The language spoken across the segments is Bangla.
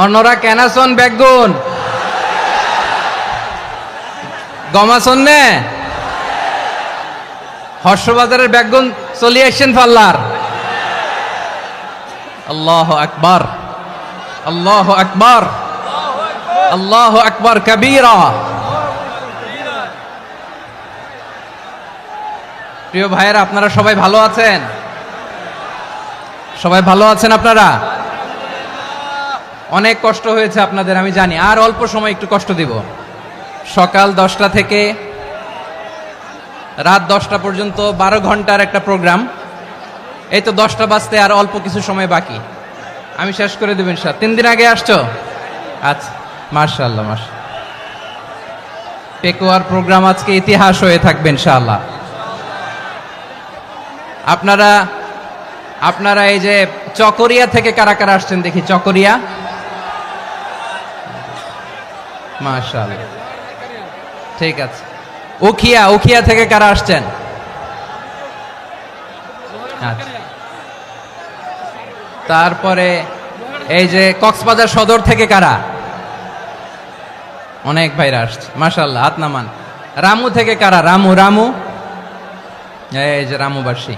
অন্যরা কেনাসন বেগুন গমাসন নে হর্ষবাজারের বেগুন চলে আসছেন পাল্লার। আল্লাহু আকবার, আল্লাহু আকবার, আল্লাহু আকবার কবীরা। প্রিয় ভাইয়েরা, আপনারা সবাই ভালো আছেন? সবাই ভালো আছেন? আপনারা অনেক কষ্ট হয়েছে আপনাদের, আমি জানি। আর অল্প সময় একটু কষ্ট দিব। সকাল 10টা থেকে রাত 10টা পর্যন্ত 12 ঘন্টার একটা প্রোগ্রাম। এই তো 10টা বাজতে আর অল্প কিছু সময় বাকি, আমি শেষ করে দেবেন। 3 দিন আগে আসছো? আচ্ছা, মাশাআল্লাহ, মাশাআল্লাহ। পেকুয়ার প্রোগ্রাম আজকে ইতিহাস হয়ে থাকবে ইনশাআল্লাহ। আপনারা এই যে চকরিয়া থেকে কারা কারা আসছেন দেখি? চকরিয়া, মাশাআল্লাহ, ঠিক আছে। উখিয়া থেকে কারা আসছেন? আচ্ছা। তারপরে এই যে কক্সবাজার সদর থেকে কারা? অনেক ভাইরা আসছে, মাশাআল্লাহ, হাত নামান। রামু থেকে কারা? রামু, এই যে রামুবাসী।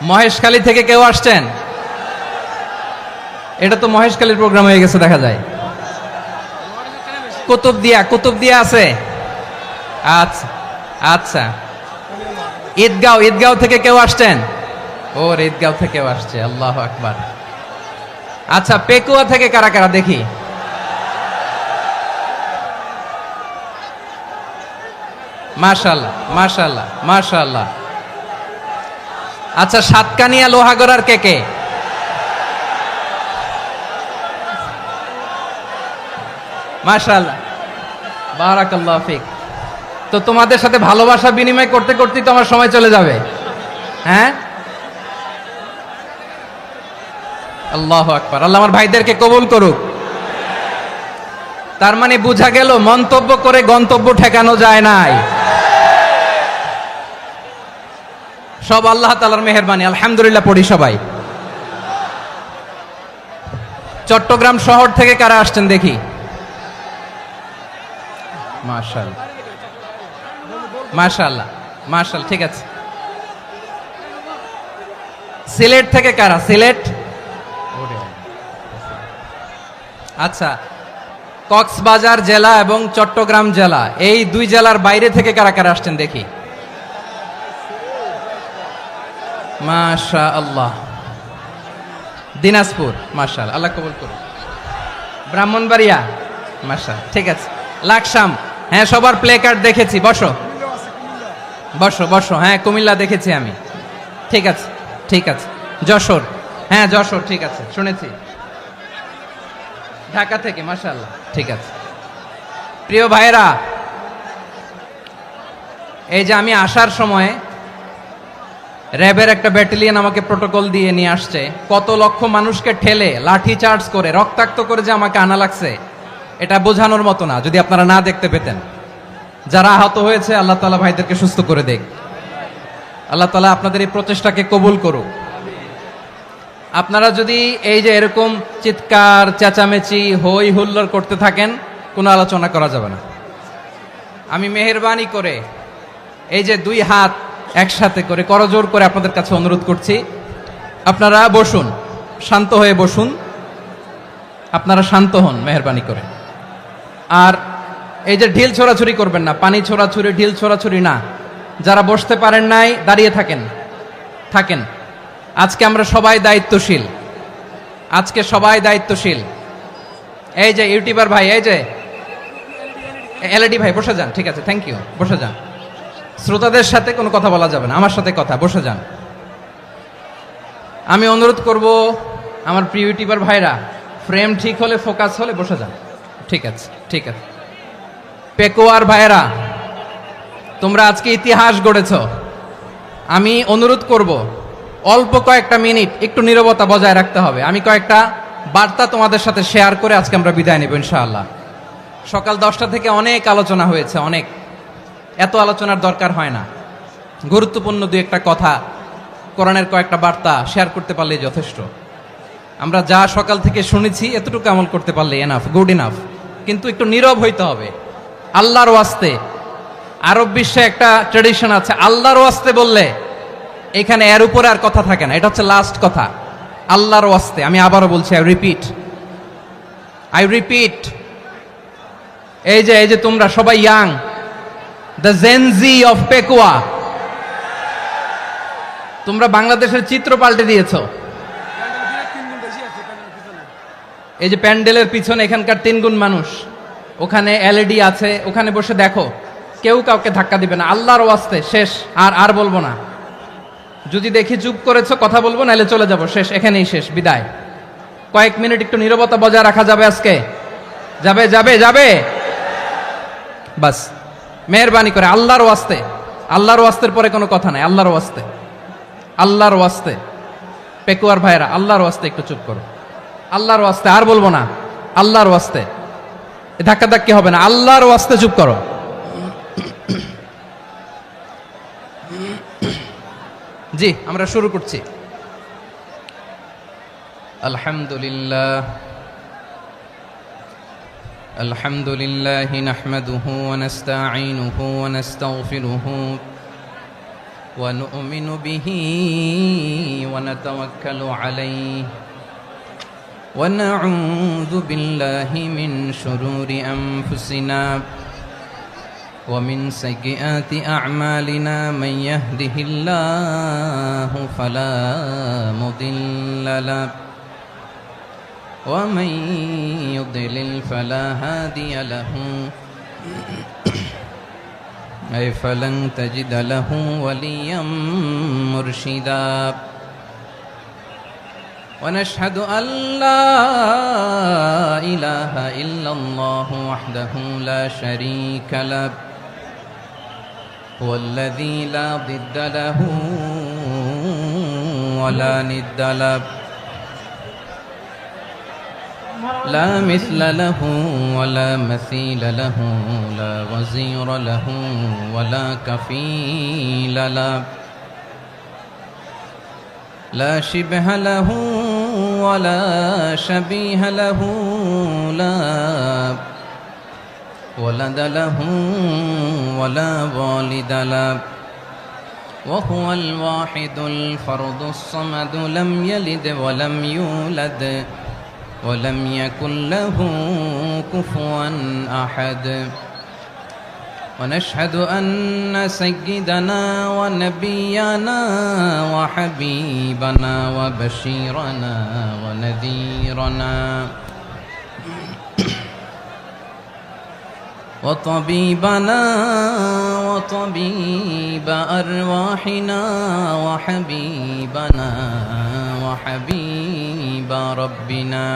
মহেশখালী থেকে কেউ আসছেন? এটা তো মহেশখালীর প্রোগ্রাম হয়ে গেছে দেখা যায়। কুতুবদিয়া আছে? আচ্ছা আচ্ছা। ঈদগাঁও থেকে কেউ আসছেন? ওর ঈদগাঁও থেকেও আসছে, আল্লাহু আকবার। আচ্ছা, পেকুয়া থেকে কারা কারা দেখি? মাশাআল্লাহ, মাশাআল্লাহ, মাশাআল্লাহ। আচ্ছা, সাতকানিয়া লোহাগড়ার কে? মাশাআল্লাহ, বারাকাল্লাহু ফিক। তো তোমাদের সাথে ভালোবাসা বিনিময় করতে করতেই তো আমার সময় চলে যাবে। হ্যাঁ, আল্লাহু আকবার। আল্লাহ আমার ভাইদেরকে কবুল করুক। তার মানে বোঝা গেল মন্তব্য করে গন্তব্য ঠেকানো যায় নাই। সব আল্লাহ তাআলার মেহেরবানি, আলহামদুলিল্লাহ পড়ি সবাই। চট্টগ্রাম শহর থেকে কারা আসছেন দেখি? মাশাআল্লাহ, মাশাআল্লাহ, মাশাআল্লাহ, ঠিক আছে। সিলেট থেকে কারা? সিলেট, আচ্ছা। কক্সবাজার জেলা এবং চট্টগ্রাম জেলা, এই দুই জেলার বাইরে থেকে কারা কারা আসছেন দেখি? মাশাআল্লাহ। দিনাজপুর, মাশাআল্লাহ, আল্লাহ কবুল করুন। ব্রাহ্মণবাড়িয়া, মাশাআল্লাহ, ঠিক আছে। লাকসাম, হ্যাঁ, সবার প্লে কার্ড দেখেছি। বসো বসো বসো। হ্যাঁ, কুমিল্লা দেখেছি আমি, ঠিক আছে, ঠিক আছে। যশোর, হ্যাঁ যশোর, ঠিক আছে, শুনেছি। ঢাকা থেকে, মাশাআল্লাহ, ঠিক আছে। প্রিয় ভাইরা, এই যে আমি আসার সময় র্যাবের একটা ব্যাটালিয়ন আমাকে প্রোটোকল দিয়ে নিয়ে আসছে। কত লক্ষ মানুষকে ঠেলে লাঠি চার্জ করে রক্তাক্ত করে যে আমাকে আনা লাগছে, এটা বোঝানোর মতো না যদি আপনারা না দেখতে পেতেন। যারা আহত হয়েছে, আল্লাহ তাআলা ভাইদেরকে সুস্থ করে দেখ। আল্লাহ তাআলা আপনাদের এই প্রচেষ্টাকে কবুল করুক। আপনারা যদি এই যে এরকম চিৎকার চেঁচামেচি হই হুল্লোড় করতে থাকেন, কোনো আলোচনা করা যাবে না। আমি মেহেরবানি করে এই যে 2 হাত একসাথে করে করজোর করে আপনাদের কাছে অনুরোধ করছি, আপনারা বসুন, শান্ত হয়ে বসুন। আপনারা শান্ত হন মেহেরবানি করে। আর এই যে ঢিল ছোড়াছুরি করবেন না, পানি ছোড়াছুরি, ঢিল ছোড়াছুরি না। যারা বসতে পারেন নাই, দাঁড়িয়ে থাকেন। আজকে আমরা সবাই দায়িত্বশীল, আজকে সবাই দায়িত্বশীল। এই যে ইউটিউবার ভাই, এই যে এলইডি ভাই, বসে যান, ঠিক আছে, থ্যাংক ইউ, বসে যান। শ্রোতাদের সাথে কোনো কথা বলা যাবে না, আমার সাথে কথা, বসে যান। আমি অনুরোধ করব আমার প্রিয় ইউটিউবার ভাইরা, ফ্রেম ঠিক হলে, ফোকাস হলে বসে যান, ঠিক আছে, ঠিক আছে। পেকুয়ার ভাইরা, তোমরা আজকে ইতিহাস গড়েছ। আমি অনুরোধ করব অল্প কয়েকটা মিনিট একটু নীরবতা বজায় রাখতে হবে। আমি কয়েকটা বার্তা তোমাদের সাথে শেয়ার করে আজকে আমরা বিদায় নেব ইনশাআল্লাহ। সকাল 10টা থেকে অনেক আলোচনা হয়েছে, অনেক, এত আলোচনার দরকার হয় না। গুরুত্বপূর্ণ 2-1টা কথা, কোরআনের কয়েকটা বার্তা শেয়ার করতে পারলেই যথেষ্ট। আমরা যা সকাল থেকে শুনেছি এতটুকু আমল করতে পারলে এনাফ, গুড ইনাফ। কিন্তু একটু নীরব হইতে হবে আল্লাহর ওয়াস্তে। আরব বিশ্বে একটা ট্রেডিশন আছে, আল্লাহর ওয়াস্তে বললে এখানে এর উপরে আর কথা থাকে না, এটা হচ্ছে লাস্ট কথা। আল্লাহর ওয়াস্তে, আমি আবারও বলছি, আই রিপিট, এই যে তোমরা সবাই young, the Gen Z of Pekua, তোমরা বাংলাদেশের চিত্র পাল্টে দিয়েছ। এই যে প্যান্ডেলের পিছনে এখানকার 3 গুণ মানুষ, ওখানে এলইডি আছে, ওখানে বসে দেখো, কেউ কাউকে ধাক্কা দিবে না। আল্লাহর ওয়াস্তে শেষ, আর বলবো না। যদি দেখি চুপ করেছো, কথা বলবো, নাহলে চলে যাব, শেষ, এখানেই শেষ, বিদায়। কয়েক মিনিট একটু নীরবতা বজায় রাখা যাবে আজকে? যাবে বাস, মেহরবানি করে আল্লাহর ওয়াস্তে। আল্লাহর ওয়াস্তের পরে কোনো কথা নাই, আল্লাহর ওয়াস্তে। পেকুয়ার ভাইরা, আল্লাহর ওয়াস্তে একটু চুপ করো, আল্লাহর ওয়াস্তে, আর বলবো না, আল্লাহর ওয়াস্তে। ধাক্কাধাক্কি হবে না, আল্লাহর ওয়াস্তে চুপ করো। জি, আমরা শুরু করছি। আলহামদুলিল্লাহ নাহমাদুহু ওয়া নাস্তাঈনুহু ওয়া নাস্তাগফিরুহু ওয়া নু'মিনু বিহি ওয়া নাতাওয়াক্কালু আলাইহি ওয়া নাউযু বিল্লাহি মিন শুরুরি আনফুসিনা ومن سيئات أعمالنا من يهده الله فلا مضل له ومن يضلل فلا هادي له أي فلن تجد له وليا مرشدا ونشهد أن لا إله إلا الله وحده لا شريك له هو الذي لا ضد له ولا ند له لا مثل له ولا مثيل له لا وزير له ولا كفيل له لا شبه له ولا شبيه له لا ولد له ولا والد له وهو الواحد الفرد الصمد لم يلد ولم يولد ولم يكن له كفوا أحد ونشهد أن سيدنا ونبينا وحبيبنا وبشيرنا ونذيرنا وطبيبنا وطبيب أرواحنا وحبيبنا وحبيب ربنا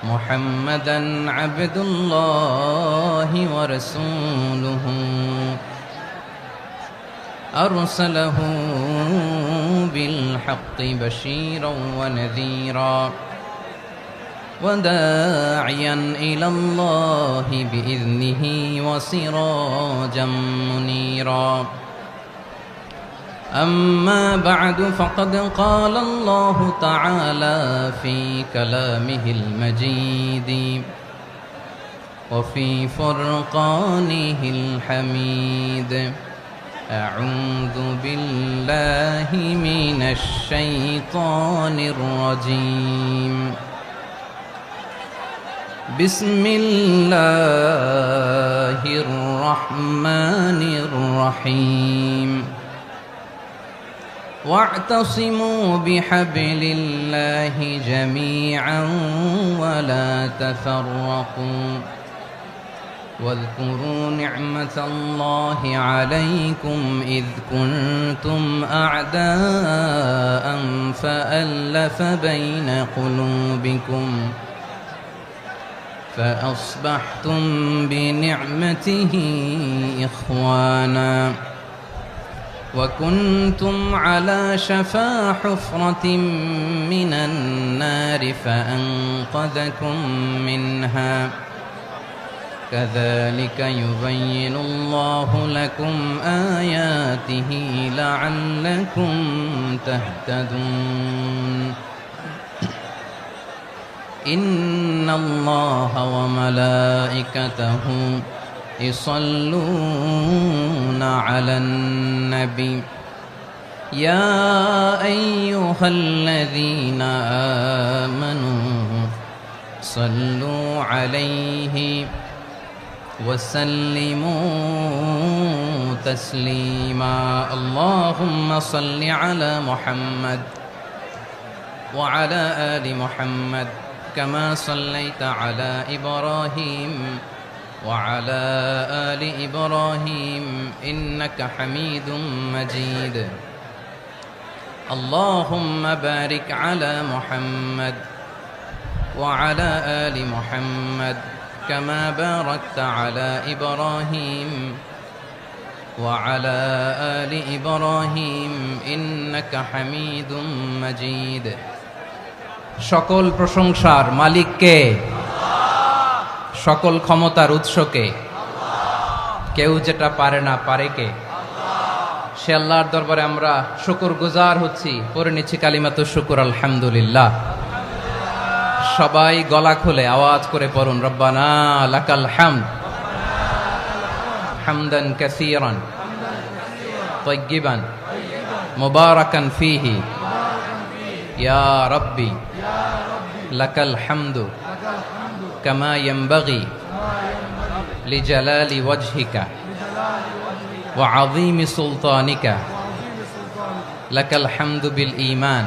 محمدا عبد الله ورسوله أرسله بالحق بشيرا ونذيرا وداعيا إلى الله بإذنه وسراجا منيرا أما بعد فقد قال الله تعالى في كلامه المجيد وفي فرقانه الحميد أعوذ بالله من الشيطان الرجيم بسم الله الرحمن الرحيم واعتصموا بحبل الله جميعا ولا تفرقوا واذكروا نعمة الله عليكم إذ كنتم أعداء فألف بين قلوبكم فأصبحتم بنعمته إخوانا وكنتم على شفا حفرة من النار فأنقذكم منها كذلك يبين الله لكم آياته لعلكم تهتدون ইন্নাল্লাহা ওয়া মালাইকাতাহু ইসাল্লুনা আলান নবী ইয়া আইয়ুহাল্লাযীনা আমানু সাল্লু আলাইহি وسلموا تسليما اللهم صل على محمد وعلى آل محمد كما صليت على إبراهيم وعلى آل إبراهيم إنك حميد مجيد اللهم بارك على محمد وعلى آل محمد كما باركت على إبراهيم وعلى آل إبراهيم إنك حميد مجيد সকল প্রশংসার মালিক কে? সকল ক্ষমতার উৎস কে? কেউ যেটা পারে না পারে কে? সে আল্লাহর দরবারে আমরা শুকরগুজার হচ্ছি, পড়ে নিচ্ছি কালিমাতু শুকর আলহামদুলিল্লাহ। সবাই গলা খুলে আওয়াজ করে পড়ুন, রব্বানা লাকাল হামদ হামদান কাসীরান তাইয়্যিবান মুবারাকান ফীহি ইয়া রাব্বি লাকাল হামদু কামা ইয়ানবাগি লিজালালি ওয়াজহিকা ওয়া আযীমি সুলতানিকা লাকাল হামদু বিল ঈমান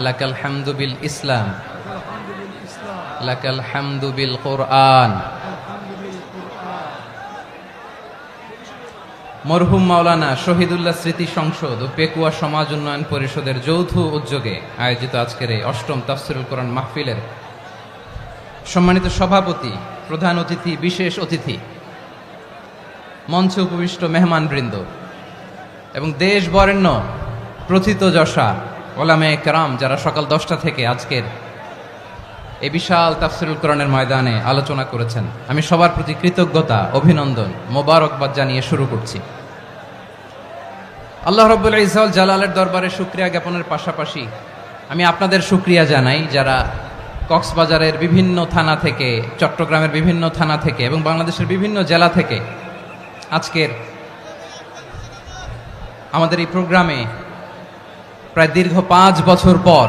লাকাল হামদু বিল ইসলাম লাকাল হামদু বিল কুরআন। মরহুম মাওলানা শহীদুল্লাহ স্মৃতি সংসদ ও পেকুয়া সমাজ উন্নয়ন পরিষদের যৌথ উদ্যোগে আয়োজিত আজকের এই অষ্টম তাফসীরুল কোরআন মাহফিলের সম্মানিত সভাপতি, প্রধান অতিথি, বিশেষ অতিথি, মঞ্চে উপবিষ্ট মেহমানবৃন্দ এবং দেশ বরেণ্য প্রথিতযশা ওলামায়ে কেরাম যারা সকাল 10টা থেকে আজকের এই বিশাল তাফসীরুল কোরআনের ময়দানে আলোচনা করেছেন, আমি সবার প্রতি কৃতজ্ঞতা, অভিনন্দন, মোবারকবাদ জানিয়ে শুরু করছি। আল্লাহ রাব্বুল ইজ্জত জালালের দরবারে শুকরিয়া জ্ঞাপনের পাশাপাশি আমি আপনাদের শুকরিয়া জানাই যারা কক্সবাজারের বিভিন্ন থানা থেকে, চট্টগ্রামের বিভিন্ন থানা থেকে এবং বাংলাদেশের বিভিন্ন জেলা থেকে আজকের আমাদের এই প্রোগ্রামে প্রায় দীর্ঘ 5 বছর পর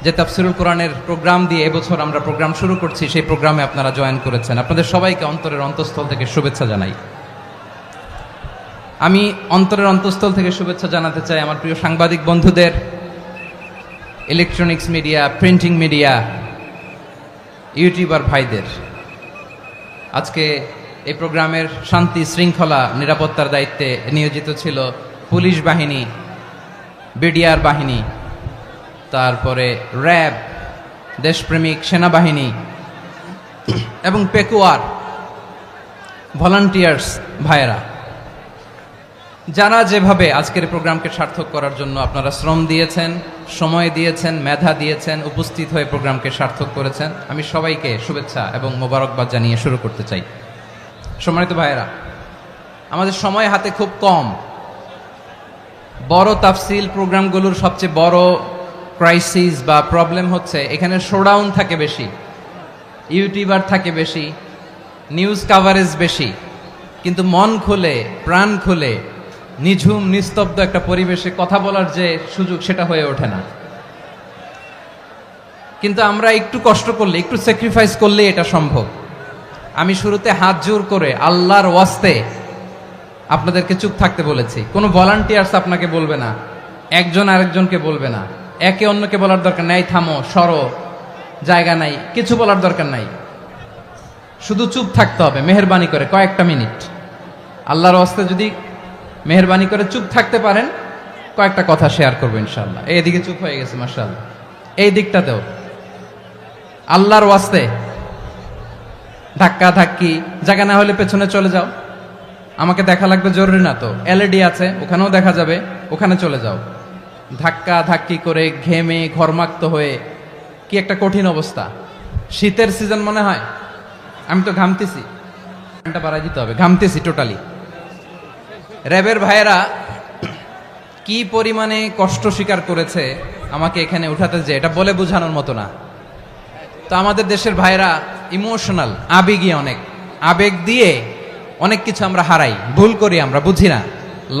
যে তাফসীরুল কোরআনের প্রোগ্রাম দিয়ে এবছর আমরা প্রোগ্রাম শুরু করছি, সেই প্রোগ্রামে আপনারা জয়েন করেছেন। আপনাদের সবাইকে অন্তরের অন্তঃস্থল থেকে শুভেচ্ছা জানাই। আমি অন্তরের অন্তঃস্থল থেকে শুভেচ্ছা জানাতে চাই আমার প্রিয় সাংবাদিক বন্ধুদের, electronics media, printing media, YouTuber ভাইদের। আজকে এই প্রোগ্রামের শান্তি শৃঙ্খলা নিরাপত্তার দায়িত্বে নিয়োজিত ছিল পুলিশ বাহিনী, বিডিআর বাহিনী, তারপরে র্যাব, দেশপ্রেমিক সেনাবাহিনী এবং পেকুয়ার ভলান্টিয়ার্স ভাইয়েরা, যারা যেভাবে আজকের প্রোগ্রামকে সার্থক করার জন্য আপনারা শ্রম দিয়েছেন, সময় দিয়েছেন, মেধা দিয়েছেন, উপস্থিত হয়ে প্রোগ্রামকে সার্থক করেছেন, আমি সবাইকে শুভেচ্ছা এবং মোবারকবাদ জানিয়ে শুরু করতে চাই। সম্মানিত ভাইয়েরা, আমাদের সময় হাতে খুব কম। বড় তাফসিল প্রোগ্রামগুলোর সবচেয়ে বড় ক্রাইসিস বা প্রবলেম হচ্ছে এখানে শোডাউন থাকে বেশি, ইউটিউবার থাকে বেশি, নিউজ কাভারেজ বেশি, কিন্তু মন খুলে, প্রাণ খুলে, নিঝুম নিস্তব্ধ একটা পরিবেশে কথা বলার যে সুযোগ, সেটা হয়ে ওঠে না। কিন্তু আমরা একটু কষ্ট করলে, একটু স্যাক্রিফাইস করলে এটা সম্ভব। আমি শুরুতে হাত জোর করে আল্লাহর ওয়াস্তে আপনাদেরকে চুপ থাকতে বলেছি। কোনো ভলান্টিয়ার্স আপনাকে বলবে না, একজন আরেকজনকে বলবে না, একে অন্যকে বলার দরকার নাই, থামো, সরো, জায়গা নাই, কিছু বলার দরকার নাই। শুধু চুপ থাকতে হবে মেহেরবানি করে কয়েকটা মিনিট। আল্লাহর ওয়াস্তে যদি মেহেরবানি করে চুপ থাকতে পারেন, কয়েকটা কথা শেয়ার করবো ইনশাআল্লাহ। এইদিকে চুপ হয়ে গেছে মাশাআল্লাহ, এই দিকটাতেও আল্লাহর ওয়াস্তে ধাক্কা ধাক্কি, জায়গা না হলে পেছনে চলে যাও, আমাকে দেখা লাগবে জরুরি না তো, এলইডি আছে ওখানেও দেখা যাবে, ওখানে চলে যাও। ধাক্কা ধাক্কি করে ঘেমে ঘরমাক্ত হয়ে কি একটা কঠিন অবস্থা। শীতের সিজন মনে হয়, আমি তো ঘামতেছি, বাড়াই দিতে হবে, ঘামতেছি টোটালি। র্যাবের ভাইয়েরা কি পরিমাণে কষ্ট স্বীকার করেছে আমাকে এখানে উঠাতে, যে এটা বলে বোঝানোর মতো না। তো আমাদের দেশের ভাইরা ইমোশনাল, আবেগী, অনেক আবেগ দিয়ে অনেক কিছু আমরা হারাই, ভুল করি, আমরা বুঝি না,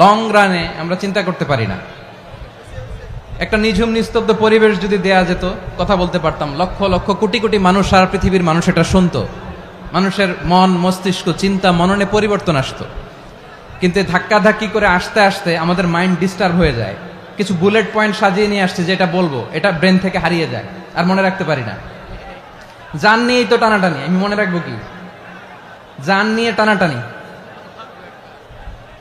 লং রানে আমরা চিন্তা করতে পারি না। একটা নিঝুম নিস্তব্ধ পরিবেশ যদি দেয়া যেত, কথা বলতে পারতাম, লক্ষ লক্ষ কোটি কোটি মানুষ, সারা পৃথিবীর মানুষ এটা শুনতো, মানুষের মন মস্তিষ্ক চিন্তা মননে পরিবর্তন আসতো। কিন্তু ধাক্কা ধাক্কি করে আসতে আসতে আমাদের মাইন্ড ডিস্টার্ব হয়ে যায়। কিছু বুলেট পয়েন্ট সাজিয়ে নিয়ে আসছে, যেটা বলবো এটা ব্রেন থেকে হারিয়ে যায়, আর মনে রাখতে পারি না। জান নিয়েই তো টানাটানি, আমি মনে রাখবো কি? জান নিয়ে টানাটানি।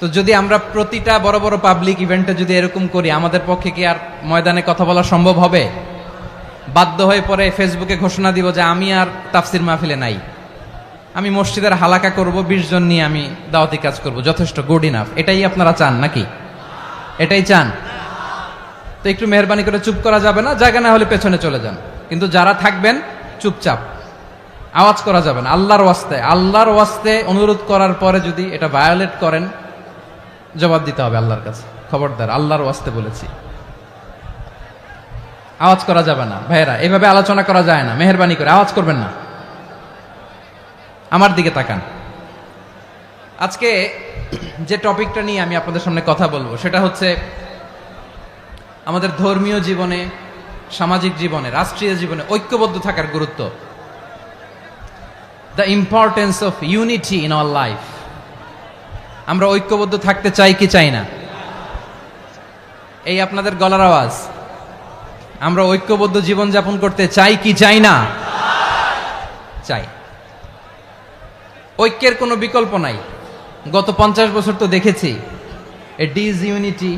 তো যদি আমরা প্রতিটা বড় বড় পাবলিক ইভেন্টে যদি এরকম করি, আমাদের পক্ষে কি আর ময়দানে কথা বলা সম্ভব হবে? বাধ্য হয়ে পরে ফেসবুকে ঘোষণা দিব যে আমি আর তাফসির মাহফিলে নাই, আমি মসজিদের হালাকা করব, 20 জন নিয়ে আমি দাওয়াতি কাজ করব, যথেষ্ট, গুড ইনাফ। এটাই আপনারা চান নাকি? এটাই চান? তো একটু মেহরবানি করে চুপ করা যাবে না, জায়গা না হলে পেছনে চলে যান, কিন্তু যারা থাকবেন চুপচাপ, আওয়াজ করা যাবে না। আল্লাহর ওয়াস্তে অনুরোধ করার পরে যদি এটা ভায়োলেট করেন, জবাব দিতে হবে আল্লাহর কাছে। খবরদার, আল্লাহর ওয়াস্তে বলেছি, আওয়াজ করা যাবে না। ভাইয়েরা, এভাবে আলোচনা করা যায় না, মেহরবানি করে আওয়াজ করবেন না। আমার দিকে তাকান। আজকে যে টপিকটা নিয়ে আমি আপনাদের সামনে কথা বলবো, সেটা হচ্ছে আমাদের ধর্মীয় জীবনে, সামাজিক জীবনে, রাষ্ট্রীয় জীবনে ঐক্যবদ্ধ থাকার গুরুত্ব। The importance of unity in our life. আমরা ঐক্যবদ্ধ থাকতে চাই কি চাই না? এই আপনাদের গলার আওয়াজ। আমরা ঐক্যবদ্ধ জীবন যাপন করতে চাই কি চাই না? চাই। ঐক্যের কোনো বিকল্প নাই। গত 50 বছর তো দেখেছি এই ডিসইউনিটি,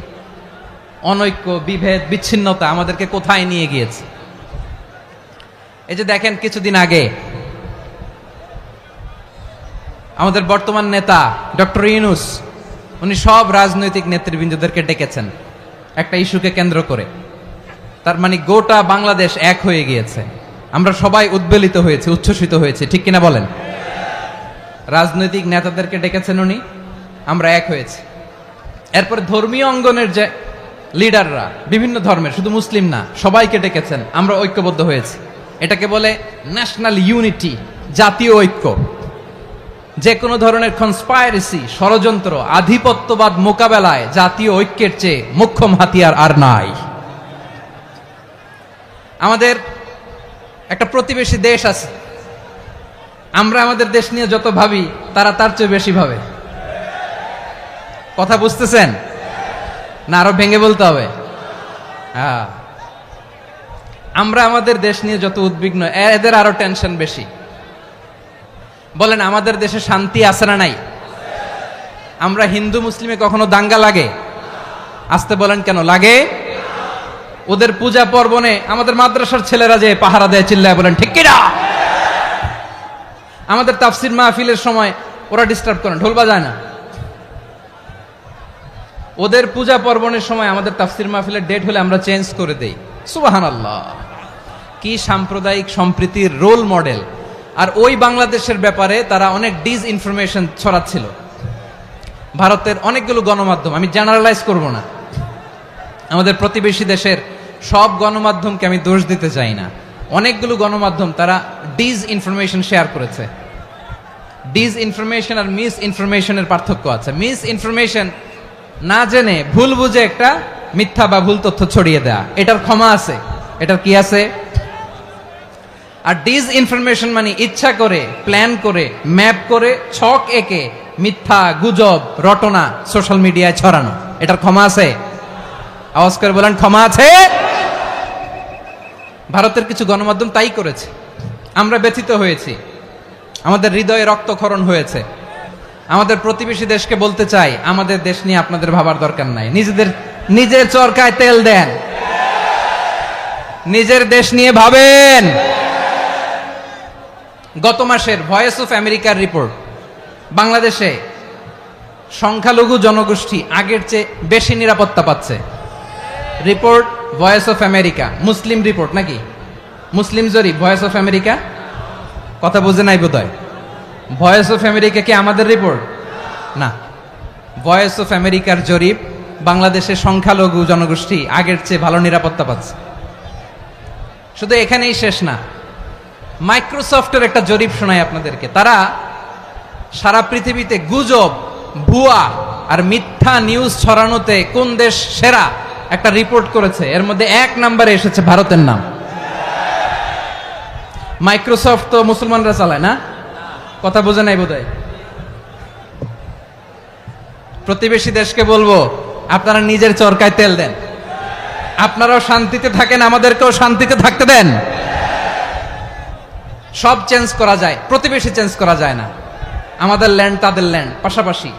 অনৈক্য, বিভেদ, বিচ্ছিন্নতা আমাদেরকে কোথায় নিয়ে গিয়েছে। এই যে দেখেন, কিছুদিন আগে আমাদের বর্তমান নেতা ডক্টর ইউনূস, উনি সব রাজনৈতিক নেতৃবৃন্দদেরকে ডেকেছেন একটা ইস্যুকে কেন্দ্র করে। তার মানে গোটা বাংলাদেশ এক হয়ে গিয়েছে। আমরা সবাই উদ্বেলিত হয়েছে, উচ্ছ্বসিত হয়েছে, ঠিক কিনা বলেন? রাজনৈতিক নেতাদেরকে ডেকেছেন উনি, আমরা এক হয়েছি। এরপরে ধর্মীয় অঙ্গনের যে লিডাররা, বিভিন্ন ধর্মের, শুধু মুসলিম না, সবাইকে ডেকেছেন, আমরা ঐক্যবদ্ধ হয়েছি। এটাকে বলে ন্যাশনাল ইউনিটি, জাতীয় ঐক্য। যে কোনো ধরনের কনস্পাইরেসি, ষড়যন্ত্র, আধিপত্যবাদ মোকাবেলায় জাতীয় ঐক্যের চেয়ে মোক্ষম হাতিয়ার আর নাই। আমাদের একটা প্রতিবেশী দেশ আছে, আমরা আমাদের দেশ নিয়ে যত ভাবি, তারা তার চেয়ে বেশি ভাবে। কথা বুঝতেছেন না? আরো ভেঙে বলতে হবে। হ্যাঁ, আমরা আমাদের দেশ নিয়ে যত উদ্বিগ্ন, এদের আরো টেনশন বেশি। বলেন, আমাদের দেশে শান্তি আছে না নাই? আমরা হিন্দু মুসলিমে কখনো দাঙ্গা লাগে? আসতে বলেন, কেন লাগে? ওদের পূজা পর্বণে আমাদের মাদ্রাসার ছেলেরা যে পাহারা দেয়, চিল্লায় বলেন ঠিক কিনা? আমাদের তাফসির মাহফিলের সময় ওরা ডিস্টার্ব করেন, ঢোল বাজায় না। ওদের পূজা পর্বণের সময় আমাদের তাফসির মাহফিলের ডেট হলে আমরা চেঞ্জ করে দেই। সুবহানাল্লাহ, কি সাম্প্রদায়িক সম্প্রীতির রোল মডেল। আর ওই বাংলাদেশের ব্যাপারে তারা অনেক ডিসইনফরমেশন ছড়াচ্ছিল। ভারতের অনেকগুলো গণমাধ্যম, আমি জেনারেলাইজ করব না, আমাদের প্রতিবেশী দেশের সব গণমাধ্যমকে আমি দোষ দিতে চাই না, অনেকগুলো গণমাধ্যম তারা ডিসইনফরমেশন শেয়ার করেছে। ডিসইনফরমেশন আর মিস ইনফরমেশনের পার্থক্য আছে। মিস ইনফরমেশন না জেনে ভুল বুঝে একটা মিথ্যা বা ভুল তথ্য ছড়িয়ে দেয়া, এটার ক্ষমা আছে, এটার কি আছে? আর ডিসইনফরমেশন মানে ইচ্ছা করে, প্ল্যান করে, ম্যাপ করে, ছক এঁকে মিথ্যা, গুজব, রটনা সোশ্যাল মিডিয়ায় ছড়ানো, এটার ক্ষমা আছে? আওয়াজ করে বলেন, ক্ষমা আছে? ভারতের কিছু গণমাধ্যম তাই করেছে। আমরা ব্যথিত হয়েছি, আমাদের হৃদয়ে রক্তক্ষরণ হয়েছে। আমাদের প্রতিবেশী দেশকে বলতে চাই, আমাদের দেশ নিয়ে আপনাদের ভাবার দরকার নাই, নিজের চরকায় তেল দেন, নিজের দেশ নিয়ে ভাবেন। গত মাসের ভয়েস অফ আমেরিকার রিপোর্ট, বাংলাদেশে সংখ্যালঘু জনগোষ্ঠী আগের চেয়ে বেশি নিরাপত্তা পাচ্ছে। Report voice of America, Muslim report নাকি? মুসলিম জরিপ, ভয়েস অফ আমেরিকা। কথা বুঝে নাই বোধহয়। ভয়েস অফ আমেরিকা কি আমাদের রিপোর্ট? না, ভয়েস অফ আমেরিকার জরিপ, বাংলাদেশের সংখ্যালঘু জনগোষ্ঠী আগের চেয়ে ভালো নিরাপত্তা পাচ্ছে। শুধু এখানেই শেষ না, মাইক্রোসফটের একটা জরিপ শোনায় আপনাদেরকে। তারা সারা পৃথিবীতে গুজব, ভুয়া আর মিথ্যা নিউজ ছড়ানোতে কোন দেশ সেরা একটা রিপোর্ট করেছে। এর মধ্যে 1 নম্বরে এসেছে ভারতের নাম। মাইক্রোসফট তো মুসলমানরা চালায় না, কথা বোঝে নাই বোধহয়। প্রতিবেশী দেশকে বলবো, আপনারা নিজের চরকায় তেল দেন, আপনারাও শান্তিতে থাকেন, আমাদেরকেও শান্তিতে থাকতে দেন। সব চেঞ্জ করা যায়, প্রতিবেশী চেঞ্জ করা যায় না। আমাদের ল্যান্ড তাদের ল্যান্ড, পাশাপাশি।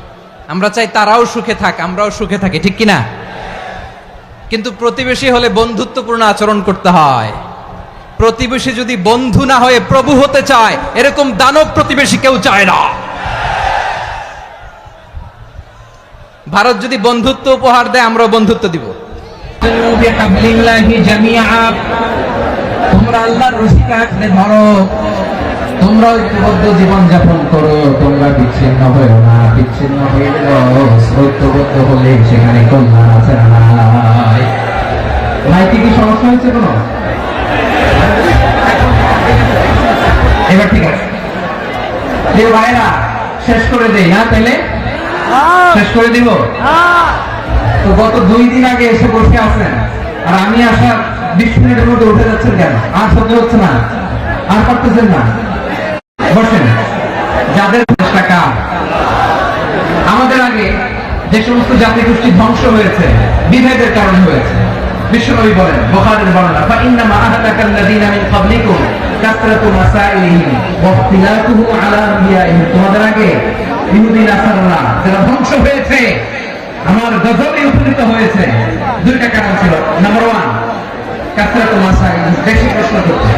আমরা চাই তারাও সুখে থাক, আমরাও সুখে থাকি, ঠিক কিনা? কিন্তু প্রতিবেশী হলে বন্ধুত্বপূর্ণ আচরণ করতে হয়। প্রতিবেশী যদি বন্ধু না হয়ে প্রভু হতে চায়, এরকম দানব প্রতিবেশী কেউ চায় না। ভারত যদি বন্ধুত্ব উপহার দেয়, আমরাও বন্ধুত্ব দিব। তোমরা আল্লাহর রশিকে আঁকড়ে ধরো, তোমরা ঐক্যবদ্ধ জীবন যাপন করো, তোমরা বিচ্ছিন্ন হয়েও না। বিচ্ছিন্ন হয়ে ঐক্যবদ্ধ হলে সেখানে কল্যাণ আছে না নাই? মাইকে কি সমস্যা হয়েছে কোনো? এবার ঠিক আছে ভাইরা, শেষ করে দেই না তাইলে? শেষ করে দিব তো। গত 2 দিন আগে এসে বসে আছেন, আর আমি আসার 20 মিনিটের মধ্যে উঠে যাচ্ছেন কেন? আর সহ্য হচ্ছে না, আর পারতেছেন না? বসেন। যাদের টাকা, আমাদের আগে যে সমস্ত জাতি গোষ্ঠী ধ্বংস হয়েছে বিভেদের কারণে হয়েছে। বিশ্বনবী বলেন, বুখারীর বর্ণনা, ফাইন্নামা আহলাকাল্লাযীনা মিন ক্বাবলিকুম কাসরাতু মাসাইলিহিম ওয়া ইখতিলাফুহু আলা আনবিয়াইহিম। তোমাদের আগে ইহুদি নাসারারা যারা ধ্বংস হয়েছে, আমার গজবে উপনীত হয়েছে। 2টা কারণ ছিল। নাম্বার 1, কাসরাতু মাসাইলিহিম, বেশি প্রশ্ন করছে,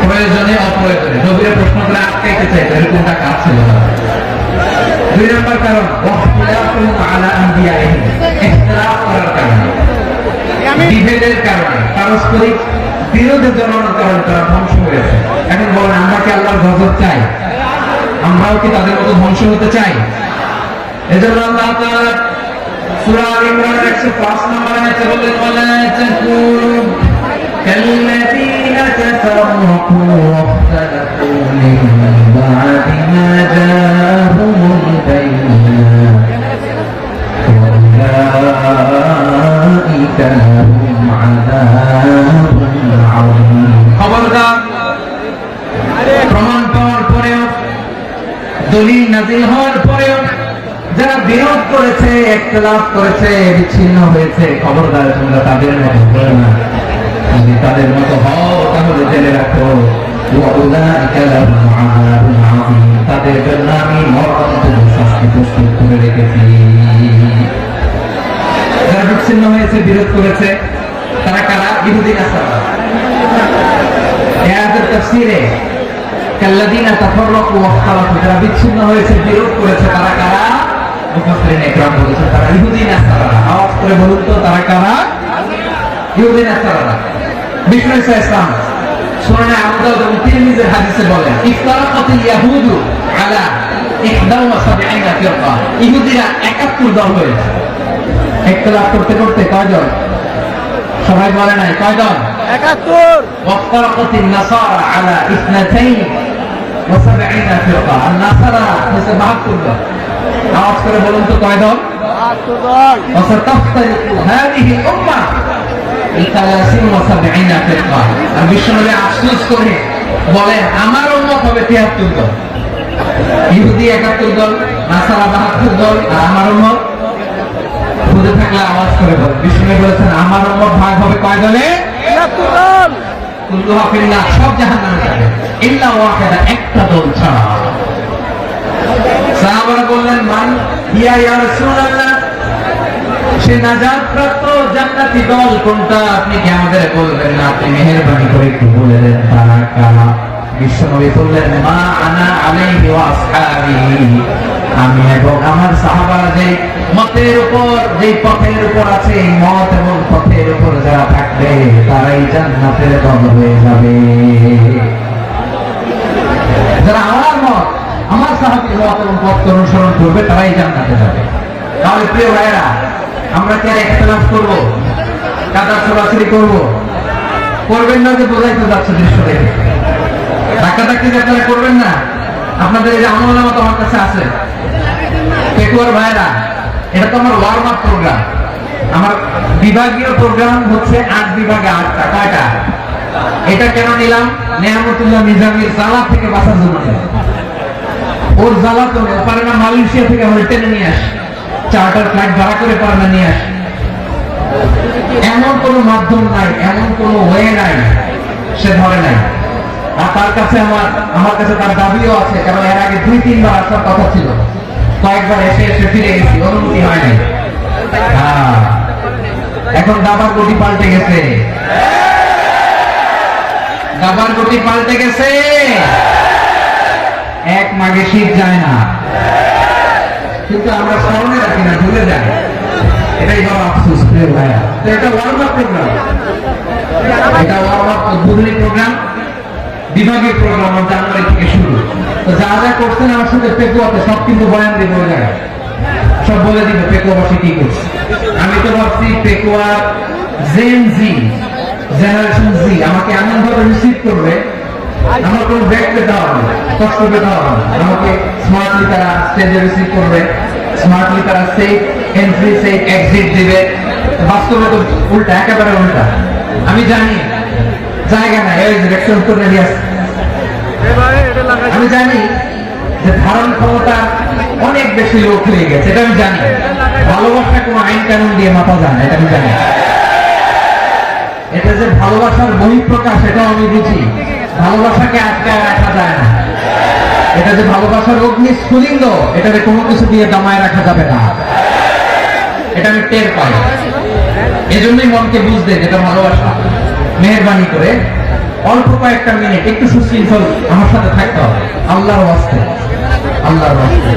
প্রয়োজনে অপ্রয়োজনে নবীর প্রশ্ন করে আটকাইতে চাইছে, এরকমটা কাজ ছিল না। 2 নম্বর কারণ, ওয়া ইখতিলাফুহু আলা আনবিয়াইহিম, ইখতিলাফ করার কারণে, বিভেদের কারণে, পারস্পরিক বিরোধের জন্মানোর কারণে তারা ধ্বংস হয়েছে। এখন বলেন, আমরা কি আল্লাহর গজব চাই? আমরাও কি তাদের মতো ধ্বংস হতে চাই? এজন্য আল্লাহ তাআলা সূরা আল ইমরানের 105 নম্বর আয়াতে বলেন, ওয়ালা তাকুনু কাল্লাযীনা তাফাররাকু ওয়াখতালাফু মিন বা'দি মা জাআহুমুল বায়িনাত উলাইকা লাহুম আযাবুন আযীম। খবরদার, প্রমাণ পাওয়ার পরেও, দলিল নাযিল হওয়ার পরেও যারা বিরোধ করেছে, ইখতিলাফ করেছে, বিচ্ছিন্ন হয়েছে, খবরদার তোমরা তাদের মতো হও না। যদি তাদের মতো হও তাহলে জেনে রাখো, উলাইকা লাহুম আযাবুন আযীম, তাদের জন্য আমি মরণান্তর শাস্তি প্রস্তুত করে রেখেছি। যারা বিচ্ছিন্ন হয়েছে, বিরোধ করেছে, তারা কারা? ইহুদি নাসারা। এই আয়াতের তাফসীরে কাল্লাযীনা তাফাররাকু ওয়াখতালাফু, যারা বিচ্ছিন্ন হয়েছে, বিরোধ করেছে, তারা কারা? মুফাসসিরিন ইকরাম বলেছেন তারা ইহুদি নাসারা। আওয়াজ করে বলুন তো, তারা কারা? ইহুদি নাসারা। বিষ্ণু ইসলাম সুনানে আবু দাউদ এবং তিরমিজির হাদিসে বলেন, ইফতারাকাতিল ইয়াহুদু আলা 71 ফিরকা, ইহুদিরা 71 দল হয়েছে। ইখতিলাফ করতে করতে কয়জন? সবাই বলে নাই, কয়জন? 71। ওয়াফতারাকাতিন নাসারা আলা 72 ফিরকা, আর নাসারা হচ্ছে 72 দল। আওয়াজ করে বলুন তো, কয়জন? 72 দল। ওয়াসাতাফতারিকু হাদিহি উম্মাহ ফিরকা। আর বিশ্বনবী আফসোস করে বলেন, আমার উম্মত হবে 73 দল। ইহুদি 71 দল, নাসারা 72 দল, আর আমার উম্মত বুঝে থাকলে আওয়াজ করে বল। বিষ্ণু বলেছেন, আমার উম্মত ভাগ হবে কয় দলে? 73 দল। কুল্লুহা ফিন্নার, সব জাহান্নামে যাবে, ইল্লা ওয়াহিদা, একটা দল ছাড়া। সাহাবারা বললেন, মান ইয়া রাসূলুল্লাহ, সে নাজাত প্রাপ্ত জান্নাতি দল কোনটা? আপনি কি আমাদের বলবেন না? আপনি মেহেরবানি করে একটু বলে দেন তারা কারা? বিশ্বনবী বললেন, মা আনা আলাইহি ওয়া আসহাবি, আমি এবং আমার সাহাবারা যে মতের উপর, যে পথের উপর আছে, এই মত এবং পথের উপর যারা থাকবে তারাই জান্নাতের দল হয়ে যাবে। যারা আমার মত, আমার সাহাবীর মত এবং পথ অনুসরণ করবে, তারাই জান্নাতে যাবে। তাহলে প্রিয় ভাইরা, আমরা কি আর ইখতিলাফ করবো, কাদা ছোড়াছুড়ি করবো? করবেন না যে বোঝাইতে যাচ্ছে দৃশ্য দেখে। প্র্যাকটিস আপনারা করবেন না? আপনাদের এই যে আমলনামা তো আমার কাছে আছে। পেকুয়ার ভাইরা, এটা তো আমার ওয়ার্ম আপ প্রোগ্রাম। আমার বিভাগীয় প্রোগ্রাম হচ্ছে 8 বিভাগে 8টা। কয়টা? এটা কেন নিলাম? নেয়ামতুল্লাহ নিজামীর জ্বালা থেকে বাঁচার জন্য। ওর জ্বালা তো নেই, পারে না মালয়েশিয়া থেকে আমরা টেনে নিয়ে আসি, চার্টার ফ্লাইট ভাড়া করে পারে না নিয়ে আসি। এমন কোন মাধ্যম নাই, এমন কোন ওয়ে নাই সে ধরে নাই। আর তার কাছে আমার কাছে তার দাবিও আছে, কারণ এর আগে 2-3 বার আসার কথা ছিল, কয়েকবার এসে এসে ফিরে গেছি, অনুমতি হয় নাই। এখন দাবার গতি পাল্টে গেছে, দাবার গতি পাল্টে গেছে। এক মাঘে শীত যায় না, কিন্তু আমরা স্মরণে রাখি না, ভুলে যাই। এটাই বড় আফসোস প্রিয় ভাইয়া। তো এটা ওয়ার্ম আপ প্রোগ্রাম, এটা ওয়ার্ম আপ উদ্বোধনী প্রোগ্রাম, বিভাগীয় প্রোগ্রাম জানুয়ারি থেকে শুরু। তো যা যা করছেন আমার সাথে পেকুয়াতে সব কিন্তু বয়ান দিব, ওই জায়গায় সব বলে দিব পেকুয়াবাসী কি করছে। আমি তো ভাবছি পেকুয়া জেন জি, জেনারেশন জি আমাকে এমন ভাবে রিসিভ করবে, আমার কোনো ব্রেক পেতে হবে না, কষ্ট পেতে হবে না। আমাকে স্মার্টলি তারা স্টেজে রিসিভ করবে, স্মার্টলি তারা সেফ এন্ট্রি সেফ এক্সিট দিবে। বাস্তবে তো উল্টা, একেবারে উল্টা। আমি জানি জায়গা নাই, এই ডিরেকশন করে নিয়ে আসছে। আমি জানি যে ধারণ ক্ষমতা অনেক বেশি লোক হয়ে গেছে, এটা আমি জানি। ভালোবাসা কোনো আইন কানুন দিয়ে মাপা যায় না, এটা আমি জানি। এটা যে ভালোবাসার বহিঃপ্রকাশ, এটাও আমি বুঝি। ভালোবাসাকে আটকায় রাখা যায় না। এটা যে ভালোবাসার অগ্নি স্ফুলিঙ্গ, এটাকে কোনো কিছু দিয়ে দামায় রাখা যাবে না, এটা আমি টের পাই। এজন্যই মনকে বুঝতে যেটা ভালোবাসা। মেহেরবানি করে অল্প কয়েকটা মিনিট একটু সুশৃঙ্খল আমার সাথে থাকতে হবে, আল্লাহর ওয়াস্তে, আল্লাহর ওয়াস্তে।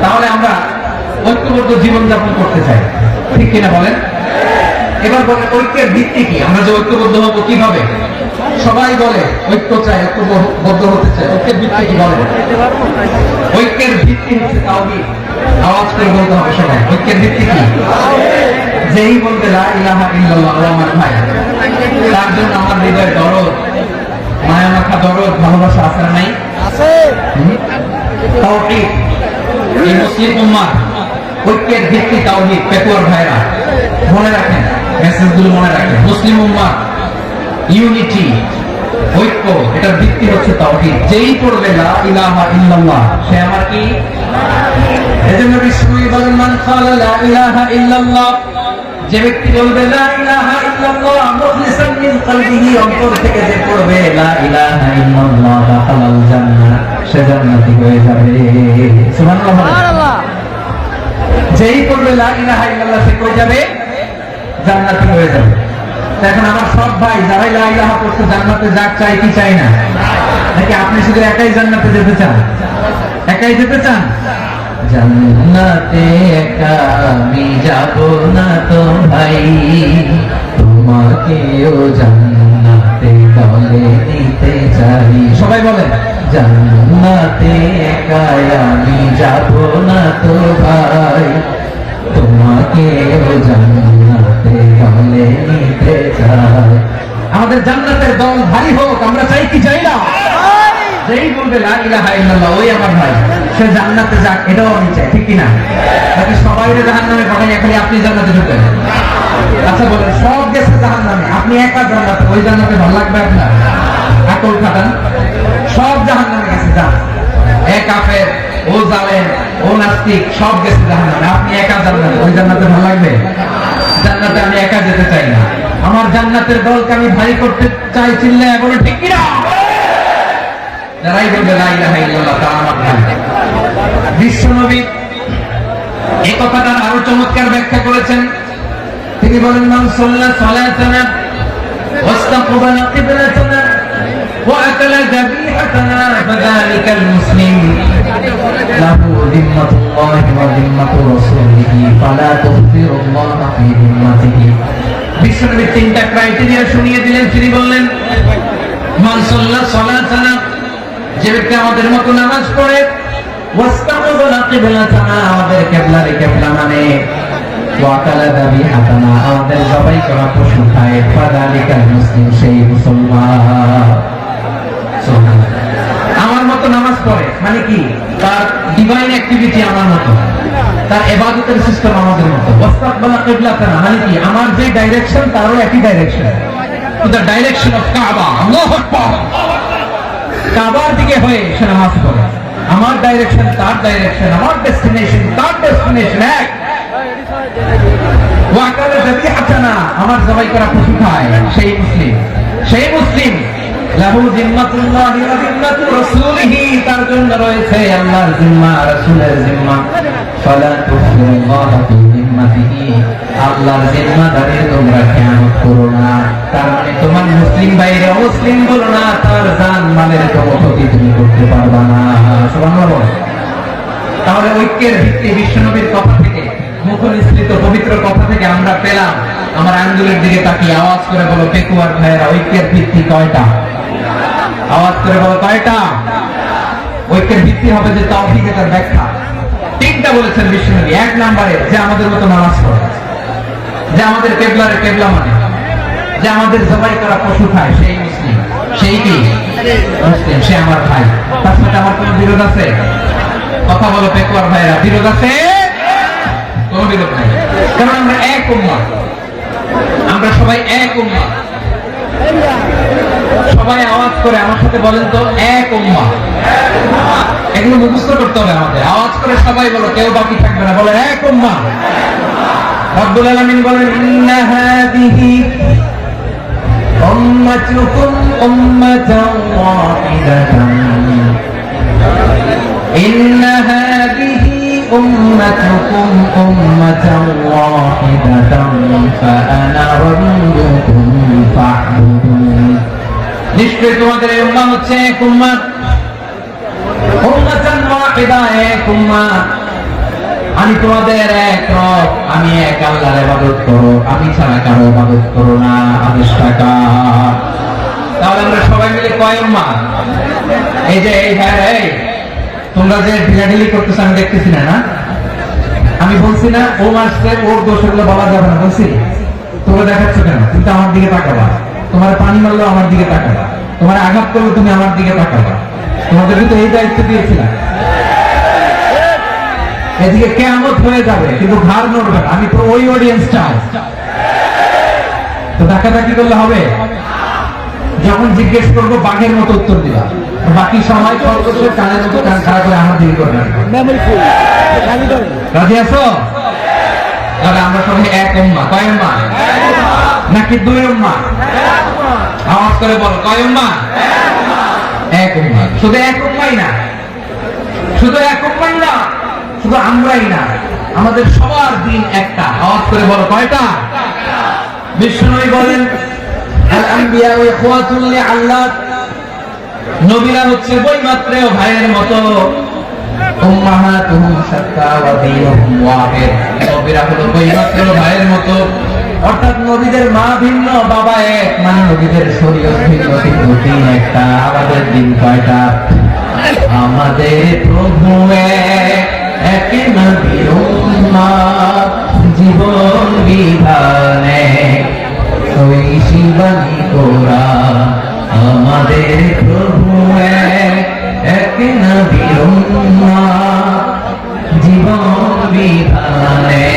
তাহলে আমরা ঐক্যবদ্ধ জীবনযাপন করতে চাই, ঠিক কিনা বলেন? এবার বলেন ঐক্যের ভিত্তি কি? আমরা যে ঐক্যবদ্ধ হবো কিভাবে? সবাই বলে ঐক্য চাই, ঐক্যবদ্ধ হতে চাই। ঐক্যের ভিত্তি কি বলেন? ঐক্যের ভিত্তি হচ্ছে তাওহীদ। আওয়াজ করে বলতে হবে সবাই, ঐক্যের ভিত্তি কি? যেই বলবে লা ইলাহা ইল্লাল্লাহ, ও আমার ভাই, তার জন্য আমার হৃদয় দরদ, মায়া মাখা দরদ, ভালোবাসা আছে না নাই? আছে। তাওহীদ, এই মুসলিম উম্মাহ ঐক্যের ভিত্তি তাওহীদ। পেকুয়ার ভাইরা মনে রাখেন, মেসেজগুলো মনে রাখেন। মুসলিম উম্মাহ ইউনিটি, ঐক্য, এটার ভিত্তি হচ্ছে তাওহীদ। যেই পড়বে লা ইলাহা ইল্লাল্লাহ, সে আমার কি? এজন্য বিষ্ণু বলেন মান ক্বালা লা ইলাহা ইল্লাল্লাহ, যে ব্যক্তি বলবে লা ইলাহা ইল্লাল্লাহ মুখলিসান মিন কলবিহি, অন্তর থেকে যে পড়বে লা ইলাহা ইল্লাল্লাহ, দাখালাল জান্নাহ, সে জান্নাতি হয়ে যাবে। সুবহানাল্লাহ। যেই পড়বে লা ইলাহা ইল্লাল্লাহ, সে কই যাবে? জান্নাতি হয়ে যাবে। এখন আমার সব ভাই যারা লা ইলাহা পড়তে জান্নাতে যাক, চাই কি চাই না? নাকি আপনি শুধু একাই জান্নাতে যেতে চান? একাই যেতে চান? জান্নাতে একা আমি যাব না তো ভাই, তোমাকেও জান্নাতে দলে নিতে চাই। সবাই বলেন জান্নাতে একা আমি যাব না তো ভাই, তোমাকেও জান্নাতে দলে নিতে চাই। আমাদের জান্নাতের দল ভারী হোক, আমরা চাই কি চাই না? যেই বলবে লা ইলাহা ইল্লাল্লাহ, ওই আমার ভাই, সে জান্নাতে যাক, এটাও আমি চাই, ঠিক কিনা? নাকি সবাই জাহান্নামে পাঠাই, খালি আপনি জান্নাতে ঢুকেন? আচ্ছা বলেন, সব গেছে জাহান্নামে, আপনি একা জান্নাতে, ওই জান্নাতে ভালো লাগবে আপনার? আকল খাটান, সব জাহান্নামে গেছে, যান। এক কাফের, ও জালেম, ও নাস্তিক, সব গেছে জাহান্নামে, আপনি একা জান্নাতে, ওই জান্নাতে ভালো লাগবে? জান্নাতে আমি একা যেতে চাই না, আমার জান্নাতের দলকে আমি ভারী করতে চাই। চিল্লে বলে ঠিক কিনা? যারাই বলবে লা ইলাহা ইল্লাল্লাহ, তারা আমার ভাই। বিশ্বনবী এই কথাটার আরো চমৎকার ব্যাখ্যা করেছেন। তিনি বলেন মান সাল্লা সালাতানা ওয়াস্তাকবালা কিবলাতানা ওয়া আকালা যাবিহাতানা ফাযালিকাল মুসলিম লাহু যিম্মাতুল্লাহি ওয়া যিম্মাতু রাসূলিহি ফালা তুযিরুল্লাহ ফি যিম্মাতিহি। বিশ্বনবী তিনটা ক্রাইটেরিয়া শুনিয়ে দিলেন। তিনি বললেন মান সাল্লা সালাতানা, যে ব্যক্তি আমাদের মতো নামাজ পড়ে, ওয়াস্তাকবালা কিবলাতানা, আমাদের কিবলারে কিবলা মানে, ওয়া আকালা যাবিহাতানা, আমাদের জবাই করা পশু খায়, ফাযালিকাল মুসলিম, সেই মুসলমান। মানে কি তার ডিভাইন অ্যাক্টিভিটি আমার মতো, তার ইবাদতের সিস্টেম আমাদের মতো। ওয়াস্তাকবালা কিবলাতানা মানে কি আমার যে ডাইরেকশন তারও একই direction, to the direction of কাবা। আল্লাহু আকবার। কাবার দিকে হয়ে সে নামাজ পড়ে। আমার ডাইরেকশন তার ডাইরেকশন, আমার ডেস্টিনেশন তার ডেস্টিনেশন এক। ওয়াকালে যাবিহাতানা আমার জবাই করা পশু খায় সেই মুসলিম, সেই মুসলিম। লাহু জিম্মাতুল্লাহি ওয়া জিম্মাতু রাসূলিহি তার জন্য রয়েছে আল্লাহর জিম্মা, রাসূলের জিম্মা। ফালা তুফিরুল্লাহ ফি জিম্মাতিহি আল্লাহর জিম্মাদারির তোমরা খেয়ানত করো না। তার মানে তোমার মুসলিম ভাইরা মুসলিম বলো না, তার জান মালের কোনো ক্ষতি তুমি করতে পারবা না। সুবহানাল্লাহ। তাহলে ঐক্যের ভিত্তি বিশ্বনবীর কথা থেকে, মুখনিসৃত পবিত্র কথা থেকে আমরা পেলাম। আমার আঙ্গুলের দিকে তাকিয়ে আওয়াজ করে বলো পেকুয়ার ভাইয়েরা, ঐক্যের ভিত্তি কয়টা? আওয়াজ করে বলো কয়টা? ঐক্যের ভিত্তি হবে যে তাওহীদের তার ব্যাখ্যা। তিনটা বলেছেন বিশ্বনবী। এক নম্বরে যে আমাদের মতো নামাজ পড়ে, যে আমাদের কেবলারে কেবলা মানে, যে আমাদের জবাই করা পশু খায় সেই মুসলিম, সেই কি মুসলিম, সে আমার ভাই। তার সাথে আমার কোনো বিরোধ আছে? কথা বলো পেকুয়ার ভাইরা, বিরোধ আছে? কোনো বিরোধ নাই, কারণ আমরা এক উম্মাহ, আমরা সবাই এক উম্মাহ। সবাই আওয়াজ করে আমার সাথে বলেন তো, এক উম্মাহ। এগুলো মুখস্থ করতে হবে আমাদের। আওয়াজ করে সবাই বলো, কেউ বাকি থাকবে না, বলে এক উম্মাহ। রব্বুল আলামিন বলেন ইন্না হাদিহি উম্মাতুকুম উম্মাতান ওয়াহিদাতান ইন্না হাদিহি উম্মাতুকুম উম্মাতান ওয়াহিদাতান ফাআনা রাব্বুকুম ফা'বুদুন। নিশ্চয় তোমাদের এই উম্মাহ হচ্ছে এক উম্মাহ, উম্মাতান ওয়াহিদা, এক উম্মাহ। আমি তোমাদের এক রব, আমি এক আল্লাহর ইবাদত করো, আমি ছাড়া কারো ইবাদত করো না। আদেশটা কার? তাহলে আমরা সবাই মিলে কয় উম্মাহ? এই যে এই ভাই, এই তোমরা যে ঢিলাঢিলি করতেছ আমি দেখতেছি না, না আমি বলছি না ও মাসে ওর দোষগুলো বলা যাবে না, বলছি? তোমরা দেখাচ্ছ কেন? তুমি তো আমার দিকে তাকাবা। তোমার পানি মারলেও আমার দিকে তাকাবা, তোমার আঘাত করলে তুমি আমার দিকে তাকাবা। তোমাদেরকে তো এই দায়িত্ব দিয়েছিলাম। এদিকে কিয়ামত হয়ে যাবে কিন্তু ঘাড় নড়বে না, আমি তো ওই অডিয়েন্স চাই। তো ডাকাডাকি করলে হবে? যখন জিজ্ঞেস করবো বাঘের মতো উত্তর দিবা, বাকি সময় খরগোশের কানের মতো কান খাড়া করে আমার দিকে করবে। রাজি আছো? তাহলে আমরা সবাই এক উম্মাহ। কয় উম্মাহ? নাকি দুই উম্মাহ? আওয়াজ করে বলো, কয় উম্মাহ? এক উম্মাহ। শুধু এক উম্মাহই না, শুধু এক উম্মাহই না, শুধু আমরাই না, আমাদের সবার দিন একটা। আওয়াজ করে বলো কয়টা? বিশ্বনবী বলেন আল আম্বিয়া ওয়া ইখওয়াতুল লিআল্লাহ, নবীরা হচ্ছে বৈমাত্রেয় ভাইয়ের মতো। উম্মাহাতুহুম শাত্তা ওয়া দীনুহুম ওয়াহিদ, নবীরা হলো বৈমাত্রেয় ভাইয়ের মতো। অর্থাৎ নবীদের মা ভিন্ন, বাবা এক, মানে নবীদের শরীয়ত ভিন্ন, কিন্তু দিন একটা। আমাদের দিন কয়টা? আমাদের প্রভু এক, এক নবীর উম্মাহ, জীবন বিধানে ওই শিবানী কোরআন। আমাদের প্রভু এক, এক নবীর উম্মাহ, জীবন বিধানে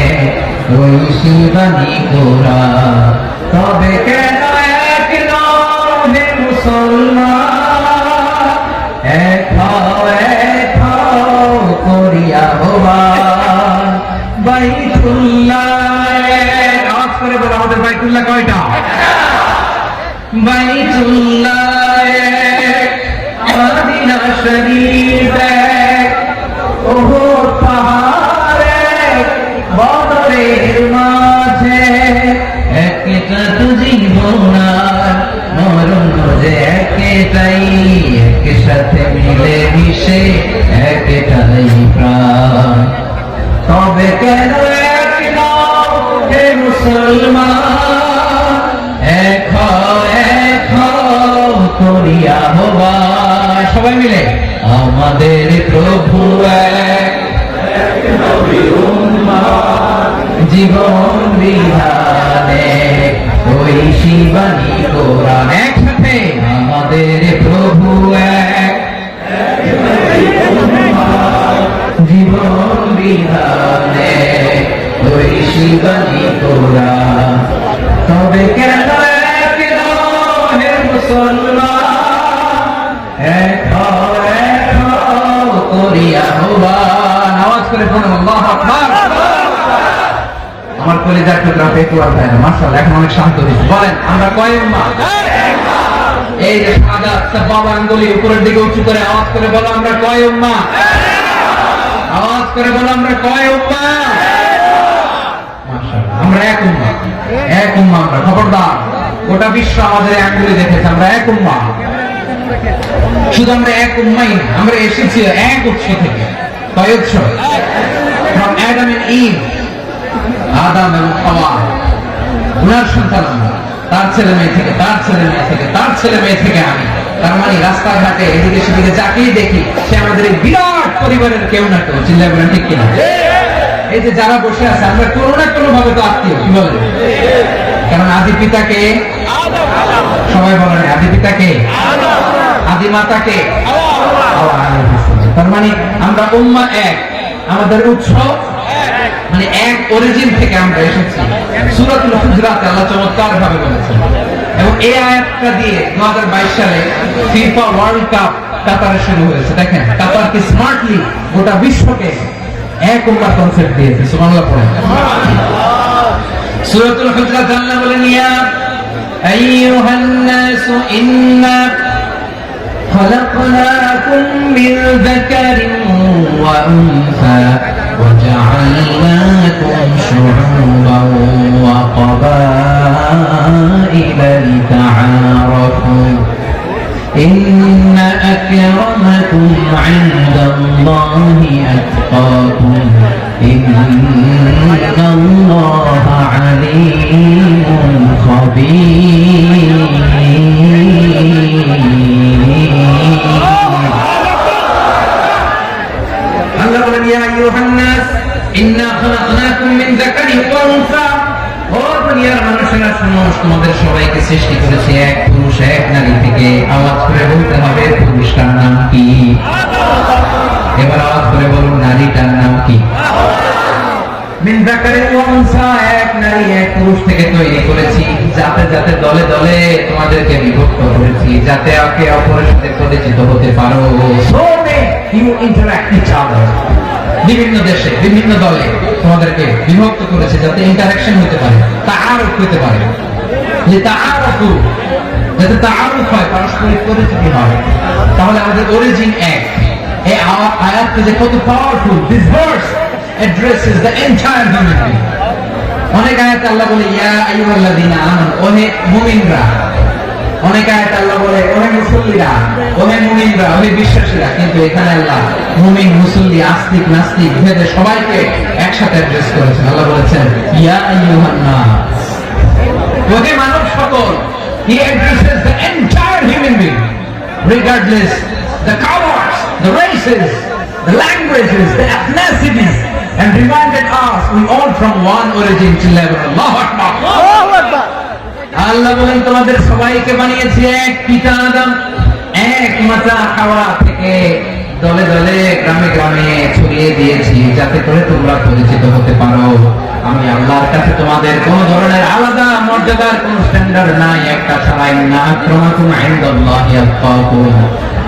ওই শিবানী কোরআন। তবে কেন এক নও হে মুসলমান, এক হও করিয়া আহ্বান বাইতুল্লাহ। আওয়াজ করে বলো আমাদের বাইতুল্লাহ কয়টা? বাইতুল্লাহ, মদিনা শরীফ, ওহদ পাহাড়ে, বদরের মাঝে, একটা তো জীবন আর মরণ যে একটাই, একসাথে মিলে মিশে একটাই প্রাণ। তবে কেন এক নও হে মুসলমান, এক হও করিয়া আহ্বান। সবাই মিলে আমাদের প্রভু এক, জীবন বিধানে ওই শিবানী কোরআন। একসাথে আমাদের প্রভু এক, করি আহ্বান। আওয়াজ করে পড়ুন আল্লাহু আকবার। আমার কলিজার টুকরা পেটুয়ার ভাইরা মাশাআল্লাহ এখন অনেক শান্ত হয়েছে। বলেন আমরা কয় উম্মাহ? এই যে সাদা বাবা আঙ্গুলি উপরের দিকে উঁচু করে আওয়াজ করে বলো আমরা কয় উম্মাহ? আওয়াজ করে বলো আমরা কয় উম্মাহ? মাশাআল্লাহ আমরা এক উম্মাহ। এক উম্মাহ আমরা। খবরদার, গোটা বিশ্ব আমাদের আঙ্গুলি দেখেছে আমরা এক উম্মাহ। শুধু আমরা এক উম্মাই না, আমরা এসেছি এক উৎস থেকে। কয় উৎস? from Adam and Eve, আদম এবং হাওয়া, উনার সন্তান আমরা। তার ছেলে মেয়ে থেকে, তার ছেলে মেয়ে থেকে, তার ছেলে মেয়ে থেকে আমি। তার মানে রাস্তাঘাটে এদিকে সেদিকে যাকেই দেখি সে আমাদের এই বিরাট পরিবারের কেউ না কেউ। চিল্লায় বলেন ঠিক কিনা? এই যে যারা বসে আছে আমরা কোনো না কোনো ভাবে তো আত্মীয়। কি বলেন? কারণ আদি পিতাকে সবাই বলেন, আদি পিতাকে, আদি মাতাকে। তার মানে আমরা উম্মাহ এক, আমাদের উৎস মানে এক, অরিজিন থেকে আমরা এসেছি। সূরাতুল হুজরাতে আল্লাহ চমৎকার ভাবে বলেছেন। এবং এই আয়াতটা দিয়ে 2022 সালে ফিফা ওয়ার্ল্ড কাপ কাতারে শুরু হয়েছে। দেখেন কাতার কি স্মার্টলি গোটা বিশ্বকে এক উম্মাহ কনসেপ্ট দিয়েছে। সুবহানাল্লাহ পড়েন। সূরাতুল হুজরাত আল্লাহ বলেন ইয়া আইয়ুহান নাসু ইন্না خلقناكم من ذكر وأنثى وجعلناكم شعوبا وقبائل لتعارفوا إن أكرمكم عند الله أتقاكم إن الله عليم خبير তোমাদের সবাইকে সৃষ্টি করেছে এক পুরুষ এক নারী থেকে। আওয়াজ করে বলতে হবে পুরুষটার নাম কি? এবার আওয়াজ করে বলুন নারীটার নাম কি? মিন যাকারিন ওয়া উনসা, এক নারী এক পুরুষ থেকে তৈরি করেছি। যাতে যাতে দলে দলে তোমাদেরকে বিভক্ত করেছি, যাতে একে অপরের সাথে পরিচিত হতে পারো। So you interact each other. বিভিন্ন দেশে বিভিন্ন দলে তোমাদেরকে বিভক্ত করেছে যাতে ইন্টারঅ্যাকশন হতে পারে, তাআরুফ হতে পারে। যে তাআরুফু, যাতে তাআরুফ হয়, পারস্পরিক পরিচিতি হয়। তাহলে আমাদের অরিজিন এক। এই আয়াতটা যে কত powerful. This verse addresses the entire human being. অনেক আয়াতে আল্লাহ বলে ইয়া আইয়ুহাল্লাযীনা আমানু, ওহে মুমিনরা। অনেক আয়াতে আল্লাহ বলে ওহে মুসল্লিরা, ওহে মুমিনরা, ওহে বিশ্বাসীরা। কিন্তু এখানে আল্লাহ মুমিন, মুসল্লি, আস্তিক, নাস্তিক ভেদে সবাইকে একসাথে অ্যাড্রেস করেছেন। আল্লাহ বলেছেন ইয়া আইয়ুহান নাস, ওহে মানব সকল। He addresses the entire human being, regardless the colors, the races, the languages, the ethnicities, and reminded us we all from one origin. Allahu Akbar. Allahu Akbar. আল্লাহ বলেন তোমাদের সবাইকে বানিয়েছি এক পিতা আদম, এক মাতা হাওয়া থেকে। দলে দলে গ্রামে গ্রামে ছড়িয়ে দিয়েছি যাতে করে তোমরা পরিচিত হতে পারো। আমি আল্লাহর কাছে তোমাদের কোন ধরনের আলাদা মর্যাদার কোন স্ট্যান্ডার্ড নাই। একটা ছাড়াই না, আক্রমাকুম ইনদাল্লাহি আতকাকুম।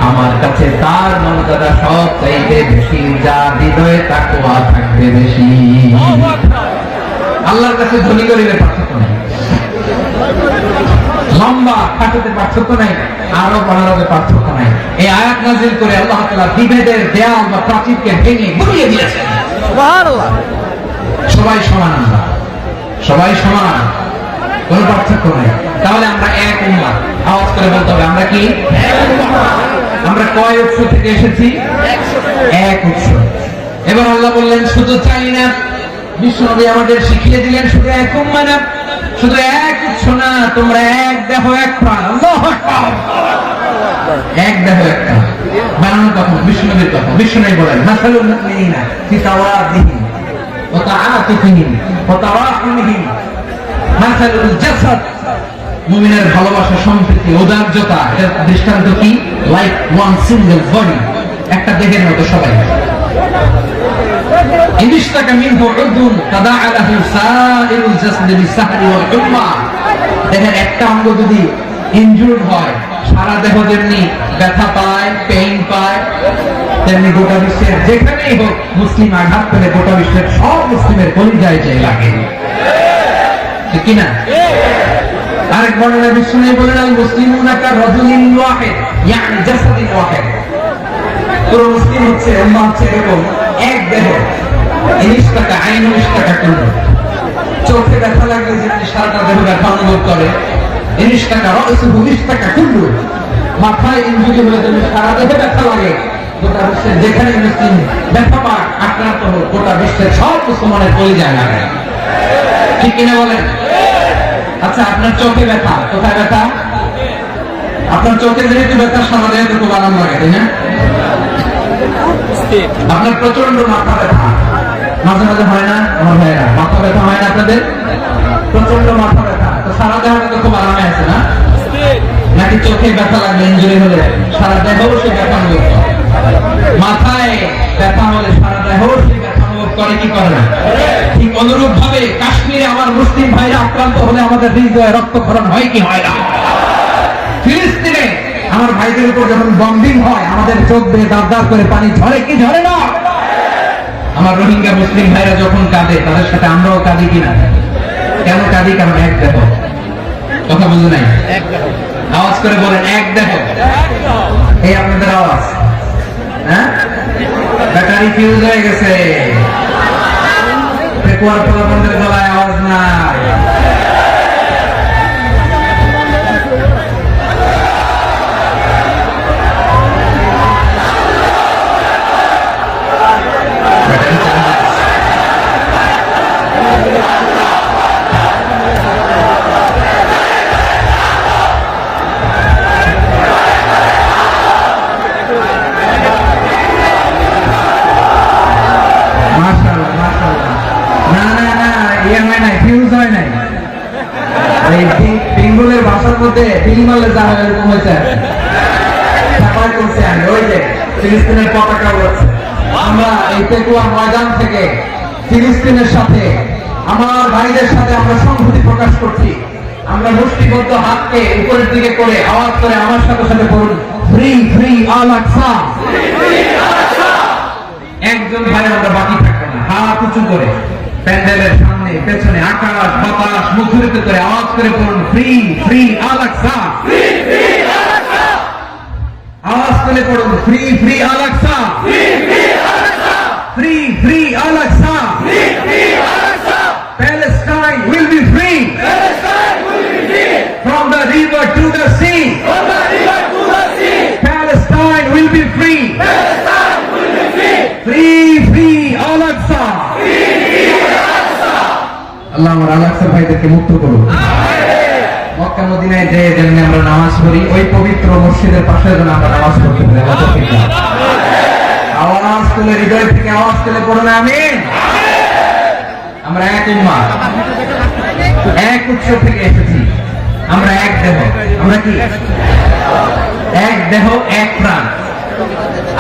আমার কাছে তার মর্যাদা সব চাইতে বেশি, যা হৃদয়ে তাকওয়া থাকবে বেশি। আল্লাহর কাছে ধনী গরিবের পার্থক্য নেই, লম্বা খাটোতে পার্থক্য নাই, আরো অনারবে পার্থক্য নাই। এই আয়াত নাযিল করে আল্লাহ তাআলা বিভেদের দেয়াল বা প্রাচীরকে ভেঙে গুড়িয়ে দিয়েছেন। সুবহানাল্লাহ। সবাই সমান, আমরা সবাই সমান, কোনো পার্থক্য নাই। তাহলে আমরা এক উম্মাহ। আওয়াজ করে বলতে হবে আমরা কি? আমরা কয় উৎস থেকে এসেছি? এক উৎস। এবার আল্লাহ বললেন শুধু তাই না, বিশ্বনবী আমাদের শিখিয়ে দিলেন শুধু এক উম্মাহ না, শুধু এক উৎস না, তোমরা এক দেহ এক প্রাণ। আল্লাহু আকবার। এক দেহ এক প্রাণ বানানোর কথা বিশ্বনবীর কথা। বিশ্বনবী বলেন মাসালুল মুমিনিনা ফি তাওয়াদিহিম ওয়া তাআতুফিহিম ওয়া তারাহুমিহিম মাসালুল জাসাদ। মুমিনের ভালোবাসা, সম্প্রীতি, উদারতা, এর দৃষ্টান্ত কি? লাইক ওয়ান সিঙ্গেল বডি, একটা দেহের মতো সবাই। ইনিশতাকা মিনহু উদুন তাদাআ লাহু সাইরুল জাসদি বিসাহরি ওয়াল হুম্মা। দেহের একটা অঙ্গ যদি ইনজুরড হয়, সারা দেহ যেমনি ব্যথা পায়, পেইন পায়, তেমনি গোটা বিশ্বের যেখানেই হোক মুসলিম আঘাত পেলে গোটা বিশ্বের সব মুসলিমের কলিজায় চাই লাগে, ঠিক কিনা? আরেক বর্ণনা বিশ্বনবী বলেন, আল মুসলিমুনা কা রাজুলিন ওয়াহিদ, ইয়ানি জাসাদিন ওয়াহিদ। পুরো মুসলিম হচ্ছে, উম্মাহ হচ্ছে এরকম এক দেহ, ইনিশতাকা আইনু ইশতাকা কুল্লু। চোখে ব্যথা লাগলে যেমনি সারাটা দেহ ব্যথা অনুভব করে, ইনিশতাকা রাসুহু ইশতাকা কুল্লু। মাথায় ইনজুরি হলে যেমনি সারা দেহে ব্যথা লাগে, গোটা বিশ্বের যেখানে মুসলিম ব্যথা পায়, আক্রান্ত হোক, গোটা বিশ্বের সব মুসলমানের কলিজায় লাগে, ঠিক কিনা বলেন? আচ্ছা, আপনার চোখে ব্যথা, কোথায় ব্যথা? আপনার চোখে যেহেতু ব্যথা, সারা দেহে তো খুব আরাম লাগে, তাই না? আপনার প্রচন্ড মাথা ব্যথা মাঝে মাঝে হয় না? আমার ভাইয়েরা, মাথা ব্যথা হয় না আপনাদের? প্রচন্ড মাথা ব্যথা, তো সারা দেহ তো খুব আরামে আছে না? নাকি চোখে ব্যথা লাগলে, ইনজুরি হলে সারা দেহ সে ব্যথা অনুভব করে? মাথায় ব্যথা হলে সারা দেহ সে ব্যথা অনুভব করে কি করে না? ঠিক অনুরূপ ভাবে কাশ্মীরে আমার মুসলিম ভাইরা আক্রান্ত হলে আমাদের হৃদয়ে রক্তক্ষরণ হয় কি হয় না? ফিলিস্তিনে আমার ভাইদের উপর যখন বম্বিং হয়, আমাদের চোখ বেয়ে দাঁত দাঁত করে পানি ঝরে কি ঝরে না? আমার রোহিঙ্গা মুসলিম ভাইরা যখন কাঁদে, তাদের সাথে আমরাও কাঁদি কিনা? কেন কাঁদি? কারণ এক দেহ। কথা বুঝে নাই? আওয়াজ করে বলেন, এক দেহ। এই আপনাদের আওয়াজ, হ্যাঁ? ব্যাটারি ফিউজ হয়ে গেছে, পেকুয়ার পোলাপনদের গলায় আওয়াজ নাই। বেঙ্গলের ভাষার মধ্যে বিলিমালে যা হয় এরকম হয়েছে, ওই যে ফিলিস্তিনের পতাকা উড়াচ্ছে। আমরা এই পেকুয়া ময়দান থেকে ফিলিস্তিনের সাথে, আমার ভাইদের সাথে আমরা সংহতি প্রকাশ করছি। আমরা মুষ্টিবদ্ধ হাতকে উপরের দিকে করে আওয়াজ করে আমার সাথে সাথে বলুন, ফ্রি ফ্রি আল আকসা। একজন ভাই আমরা বাকি থাকবো না, হাত উঁচু করে প্যান্ডেলের সামনে পেছনে আকাশ বাতাস মুখরিত করে আওয়াজ করে বলুন, ফ্রি ফ্রি আল আকসা। আওয়াজ করে পড়ুন, free free Al Aqsa, free free Al Aqsa. Palestine will be free from the river to the sea. Palestine will be free. Free free Al Aqsa. আল্লাহ আমার আল আকসা ভাইদেরকে মুক্ত করুন। মক্কা মদিনায় যে যেমনি আমরা নামাজ পড়ি, ওই পবিত্র মসজিদের পাশে যেন আমরা নামাজ পড়তে পারি। আওয়াজ তুলে, হৃদয় থেকে আওয়াজ তুলে পড়ুন আমিন। আমরা এক উম্মাহ, এক উৎস থেকে এসেছি, আমরা এক দেহ। আমরা কি? এক দেহ এক প্রাণ।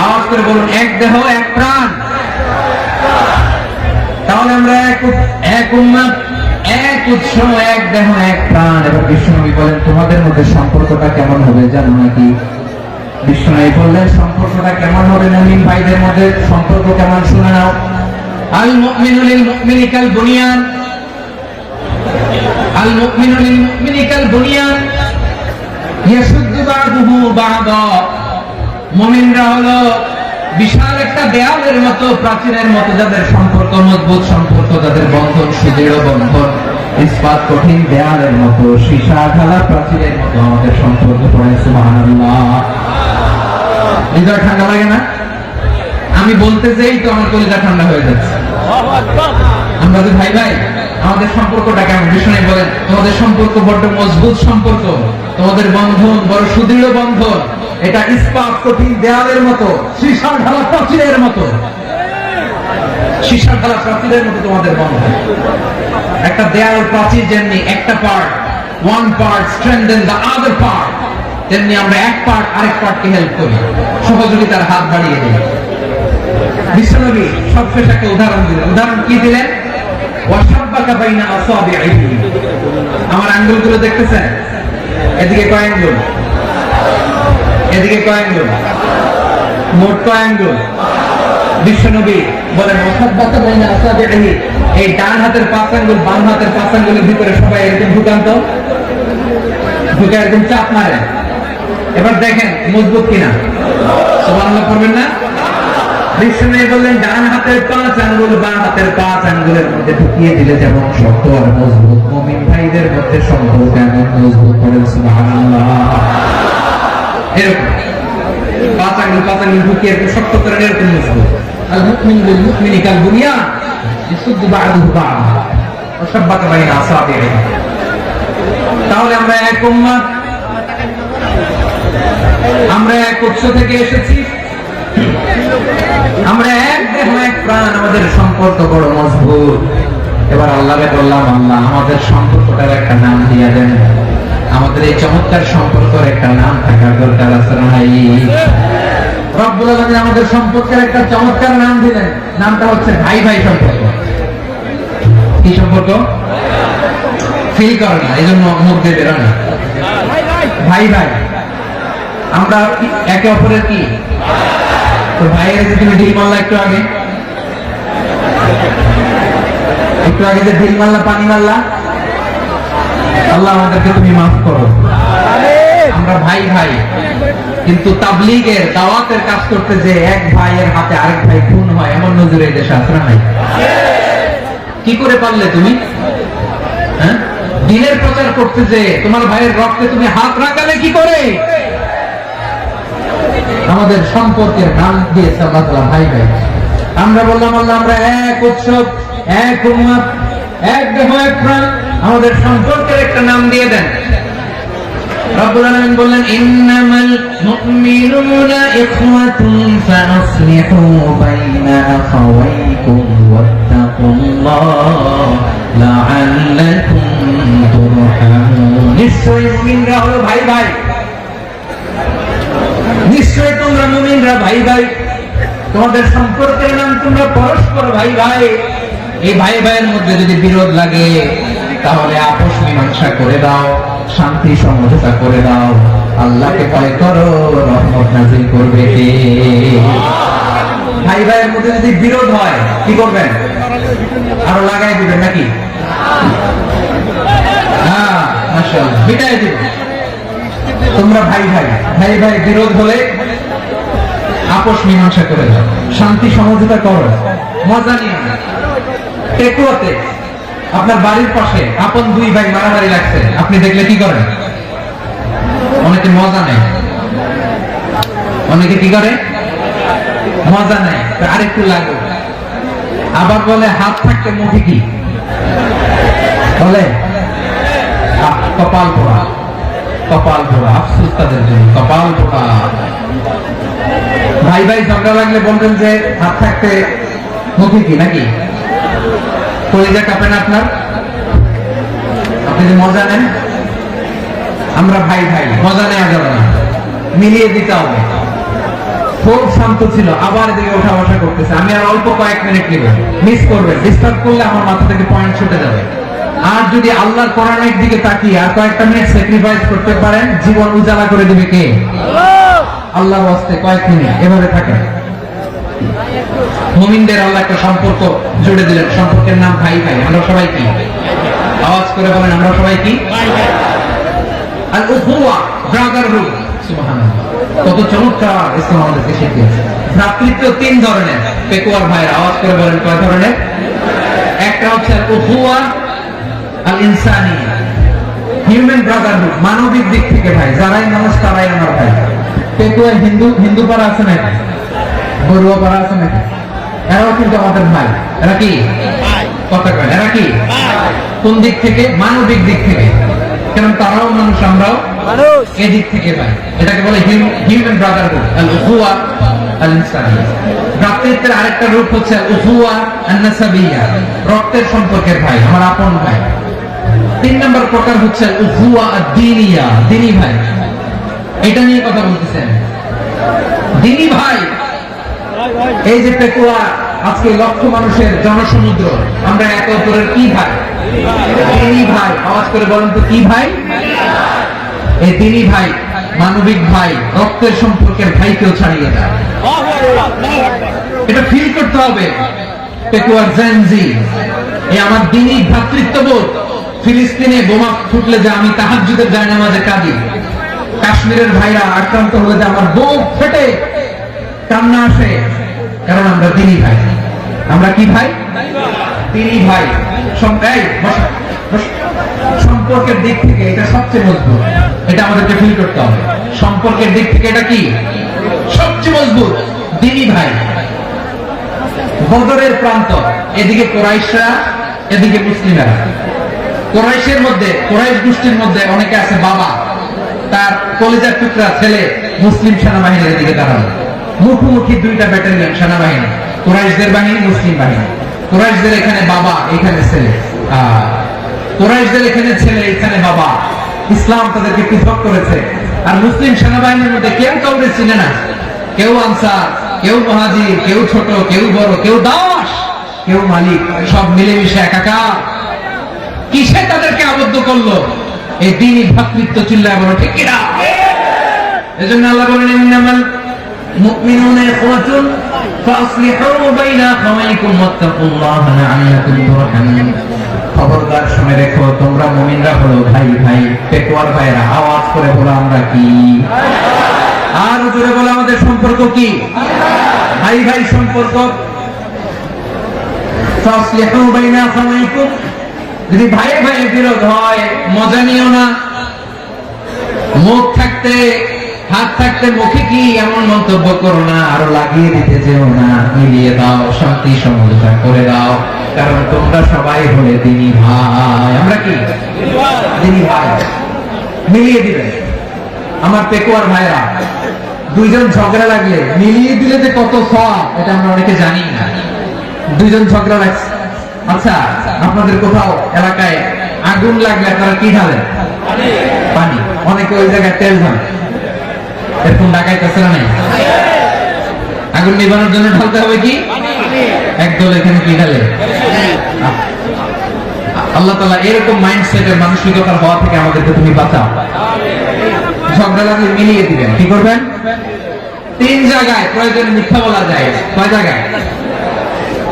আওয়াজ করে বলুন, এক দেহ এক প্রাণ। তাহলে আমরা এক উম্মাহ, এক উৎস, এক দেহ এক প্রাণ। এবার বিশ্বনবী বলেন, তোমাদের মধ্যে সম্পর্কটা কেমন হবে জানো নাকি? বিশ্বনবী বললেন, সম্পর্কটা কেমন হবে মুমিন ভাইদের মধ্যে? সম্পর্ক কেমন শুনে নাও। আল মুমিনু লিল মুমিনি কাল বুনিয়ান, আল মুমিনু লিল মুমিনি কাল বুনিয়ান ইয়াশুদ্দু বা'দুহু বা'দা। মুমিনরা হলো বিশাল একটা দেয়ালের মতো, প্রাচীরের মতো, যাদের সম্পর্ক মজবুত, সম্পর্ক যাদের বন্ধন সুদৃঢ় বন্ধন, ইস্পাত কঠিন দেয়ালের মতো, সীসা ঢালা প্রাচীরের মতো আমাদের সম্পর্ক। পড়ে সুবহানাল্লাহ। হৃদয় ঠান্ডা লাগে না? আমি বলতে যেই তো আমার কলিজা ঠান্ডা হয়ে যাচ্ছে। আমরা যে ভাই ভাই, আমাদের সম্পর্কটা কেমন? বিষ্ণু বলেন, তোমাদের সম্পর্ক বড্ড মজবুত সম্পর্ক, তোমাদের বন্ধন বড় সুদৃঢ় বন্ধন। এটা ইস্পাত কঠিন দেয়ালের মতো, সীসা ঢালা প্রাচীরের মতো, সীসা ঢালা প্রাচীরের মতো তোমাদের বন্ধন। একটা দেয়াল প্রাচীর যেমনি একটা part, one part strengthen the other part, তেমনি আমরা এক পার্ট আরেক পার্টকে হেল্প করি, সহযোগিতার হাত বাড়িয়ে দিই। বিশ্বনবী সবশেষ একটা উদাহরণ দিলেন। উদাহরণ কি দিলেন? ওয়াশাব্বাকা বাইনা আসাবিহি। আমার আঙ্গুলগুলো দেখতেছেন? এদিকে কয় আঙ্গুল? এদিকে কয় আঙ্গুল? মোট কয় আঙ্গুল? বিশ্বনবী বলেন মুসাব্বাতা বাইনা আসাবিহি, এই ডান হাতের 5 আঙ্গুল বাম হাতের 5 আঙ্গুলের ভিতরে সবাই এরকম ঢুকান্ত, ঢুকে একদম চাপ মারে। এবার দেখেন মজবুত কিনা, সুবহানাল্লাহ পড়বেন না? বিশ্বনবী বললেন ডান হাতের 5 আঙ্গুল বাম হাতের 5 আঙ্গুলের মধ্যে ঢুকিয়ে দিলে যেমন শক্ত আর মজবুত, মুমিন ভাইদের মধ্যে সম্পর্ক এমন মজবুত করে। সুবহানাল্লাহ। এরকম 5 আঙ্গুল ঢুকিয়ে শক্ত করে এরকম মজবুত। আল মুমিনু লিল মুমিনি কাল বুনিয়ান ইয়াসুদ্দু বা'দুহু বা'দা ওয়া শাব্বাকা বাইনা আসাবিহি। তাহলে আমরা এক উম্মাহ, আমরা এক উৎস থেকে এসেছি, আমরা এক দেহ এক প্রাণ, আমাদের সম্পর্ক বড় মজবুত। এবার আল্লাহকে বললাম, আল্লাহ আমাদের সম্পর্কটার একটা নাম দিয়ে দেন। আমাদের এই চমৎকার সম্পর্কের একটা নাম থাকার দরকার আছে না নাই? রব্বুল আলামিন আমাদের সম্পর্কের একটা চমৎকার নাম দিলেন, নামটা হচ্ছে ভাই ভাই সম্পর্ক। কি সম্পর্ক? ফিল করে না, এই জন্য মুখ দিয়ে বেরোয় না। ভাই ভাই, আমরা একে অপরের কি? তো ভাইয়ের যে তুমি ঢিল মারলা একটু আগে যে ঢিল মারলা, পানি মারলা, আল্লাহ আমাদেরকে তুমি মাফ করো। আমরা ভাই ভাই, কিন্তু তাবলীগের দাওয়াতের কাজ করতে যে এক ভাইয়ের হাতে আরেক ভাই খুন হয়, এমন নজরে দেশে আছে না নাই? কি করে পারলে তুমি? হ্যাঁ, দিনের প্রচার করতে যে তোমার ভাইয়ের রক্তে তুমি হাত রাখালে কি করে? আমাদের সম্পর্কের নাম দিয়েছে আল্লাহ তাআলা ভাই ভাই। আমরা বললাম আল্লাহ আমরা এক উৎসব, এক উম্মাহ, এক দেহ এক প্রাণ, আমাদের সম্পর্কের একটা নাম দিয়ে দেন। রব্বুল আলামিন বললেন ইন্নামাল মুমিনুনা ইখওয়াতুন ফাসলিহু বাইনা আখাওয়াইকুম ওয়াত্তাকুল্লাহ লাআল্লাকুম তুরহামুন। নিশ্চয়ই মুমিনরা হলো ভাই ভাই, নিশ্চয় তোমরা মুমিনরা ভাই ভাই, তোমাদের সম্পর্কের নাম তোমরা পরস্পর ভাই ভাই। এই ভাই ভাইয়ের মধ্যে যদি বিরোধ লাগে তাহলে আপোষ মীমাংসা করে দাও, শান্তি সমঝোতা করে দাও। আল্লাহকে ভয় করো, রহমত নাযিল করবে কে? ভাই ভাইয়ের মধ্যে যদি বিরোধ হয় কি করবেন? আরো লাগাই দিবেন নাকি? হ্যাঁ, মাশাআল্লাহ, মিটাই দিবেন। তোমরা ভাই ভাই, ভাই ভাই বিরোধ হলে আপোষ মীমাংসা করে দাও, শান্তি সমঝোতা করো, মজা নিয়ে। টেকুয়াতে আপনার বাড়ির পাশে আপন দুই ভাই মারামারি লাগছে, আপনি দেখলে কি করেন? অনেকে মজা নেয়, অনেকে কি করে? মজা নেয়, আরেকটু লাগবে। আবার বলে হাত থাকতে মুঠি কি বলে? কপাল পোড়া, কপাল পোড়া। আফসোস তাদের জন্য, কপাল পোড়া। ভাই ভাই ঝগড়া লাগলে বলবেন যে হাত থাকতে মুখে কি নাকি? কলিজা কাঁপে না আপনার? আপনি যে মজা নেন। আমরা ভাই ভাই, মজা নেওয়া যাবে না, মিলিয়ে দিতে হবে। খুব শান্ত ছিল, আবার এদিকে ওঠা বসা করতেছে। আমি আর অল্প কয়েক মিনিট নিব, মিস করবেন। ডিস্টার্ব করলে আমার মাথা থেকে পয়েন্ট ছুটে যাবে। আর যদি আল্লাহর কোরআনের দিকে তাকিয়ে আর কয়েকটা মিনিট স্যাক্রিফাইস করতে পারেন, জীবন উজালা করে দিবে কে? আল্লাহর ওয়াস্তে কয়েক মিনিট এভাবে থাকেন। মুমিনদের আল্লাহ একটা সম্পর্ক জুড়ে দিলেন, সম্পর্কের নাম ভাই ভাই। আমরা সবাই কি? আওয়াজ করে বলেন, আমরা সবাই কি? আল উখওয়া, ব্রাদারহুড। সুবহানাল্লাহ, কত চমৎকার ইসলাম আমাদেরকে শিখিয়েছে। ভ্রাতৃত্ব 3 ধরনের। পেকুয়ার ভাইয়ের আওয়াজ করে বলেন কয় ধরনের? একটা হচ্ছে আল উখওয়া আল ইনসানিয়া, হিউম্যান ব্রাদারহুড, মানবিক দিক থেকে ভাই। যারাই মানুষ তারাই আমার ভাই। পেকুয়া হিন্দু পাড়া আছে নাকি? বড়ুয়া পাড়া আছে নাকি? এরাও কিন্তু আমাদের ভাই। এরা কি কথা কয়? এরা কি? কোন দিক থেকে? মানবিক দিক থেকে। কারণ তারাও মানুষ, আমরাও মানুষ, এই দিক থেকে ভাই। এটাকে বলে হিউম্যান ব্রাদারহুড, আল উখওয়া আল ইনসানিয়া। ভ্রাতৃত্বের আরেকটা রূপ হচ্ছে আল উখওয়া আন নাসাবিয়া, রক্তের সম্পর্কের ভাই, আমার আপন ভাই। 3 নম্বর প্রকার হচ্ছে আল উখওয়া আদ-দীনিয়া, দ্বীনি ভাই। এটা নিয়ে কথা বলতেছেন, দ্বীনি ভাই। এই যে পেকুয়া আজকে লক্ষ মানুষের জনসমুদ্র, আমরা একে অপরের কি ভাই? দ্বীনি ভাই। আওয়াজ করে বলেন তো কি ভাই? এই দ্বীনি ভাই মানবিক ভাই, রক্তের সম্পর্কের ভাইকেও ছাড়িয়ে যায়। এটা ফিল করতে হবে। পেকুয়ার জেনজি, এই আমার দ্বীনি ভ্রাতৃত্ববোধ। ফিলিস্তিনে বোমা ফুটলে যে আমি তাহাজ্জুদের জায়নামাজে কাঁদি, কাশ্মীরের ভাইরা আক্রান্ত হলে যে আমার বুক ফেটে কান্না আসে, কারণ আমরা দ্বীনি ভাই। আমরা কি ভাই? দ্বীনি ভাই। সম্পর্কের দিক থেকে এটা সবচেয়ে মজবুত। এটা আমাদেরকে ফিল করতে হবে। সম্পর্কের দিক থেকে এটা কি সবচেয়ে মজবুত? দ্বীনি ভাই। বদরের প্রান্ত, এদিকে কোরাইশরা, এদিকে মুসলিমেরা। কোরাইশের মধ্যে, কোরাইশ গোষ্ঠীর মধ্যে অনেকে আছে বাবা, তার কলিজার টুকরা ছেলে মুসলিম সেনাবাহিনীর দিকে দাঁড়ানো। মুখোমুখি দুইটা ব্যাটালিয়ন সেনাবাহিনী, কোরাইশদের বাহিনী, মুসলিম বাহিনী। কোরাইশদের এখানে বাবা, এখানে ছেলে। কোরাইশদের এখানে ছেলে, এখানে বাবা। ইসলাম তাদেরকে পৃথক করেছে। আর মুসলিম সেনাবাহিনীর মধ্যে কেউ কাউকে চিনে না। কেউ আনসার, কেউ মুহাজির, কেউ ছোট, কেউ বড়, কেউ দাস, কেউ মালিক, সব মিলেমিশে একাকার। কিসে তাদেরকে আবদ্ধ করলো? এই দ্বীনি ভ্রাতৃত্ব। চিল্লায় বলো ঠিক কিনা? এজন্য আল্লাহ বলেন, ইন্নামাল মুমিনুনা ইখওয়াতুন ফাসলিহু বাইনা আখাওয়াইকুম ওয়াত্তাকুল্লাহা লাআল্লাকুম তুরহামুন। খবরদার শুনে রেখো, তোমরা মুমিনরা হলো ভাই ভাই। পেকুয়ার ভাইরা আওয়াজ করে বলো আমরা কি? আর জোরে বলো আমাদের সম্পর্ক কি? ভাই ভাই সম্পর্ক। ফাসলিহু বাইনা আখাওয়াইকুম। যদি ভাই ভাই বিরোধ হয়, মজা নিও না। মুখ থাকতে, হাত থাকতে মুখে কি এমন মন্তব্য করো না, আরো লাগিয়ে দিতে যেও না। মিলিয়ে দাও, শান্তি সমঝোতা করে দাও, কারণ তোমরা সবাই হলে দ্বীনি ভাই। আমরা কি? দ্বীনি ভাই। মিলিয়ে দিবেন। আমার পেকুয়ার ভাইরা, দুইজন ঝগড়া লাগলে মিলিয়ে দিলে যে কত সওয়াব, এটা আমরা অনেকে জানি না। দুইজন ঝগড়া লাগছে, আচ্ছা আপনাদের কোথাও এলাকায় আগুন লাগলে আপনারা কি ঢালেন? পানি। অনেকে ওই জায়গায় তেল ঢালেন। এরকম ডাকাইতেছে না? নাই? আগুন নিবানোর জন্য ঢালতে হবে কি? একদল এখানে কি ঢালে? আল্লাহ তাআলা এরকম মাইন্ডসেটের মানসিকতার হওয়া থেকে আমাদেরকে তুমি বাঁচাও। ঝগড়া লাগলে মিলিয়ে দিবেন। কি করবেন? 3 জায়গায় প্রয়োজনে মিথ্যা বলা যায়। কয় জায়গায়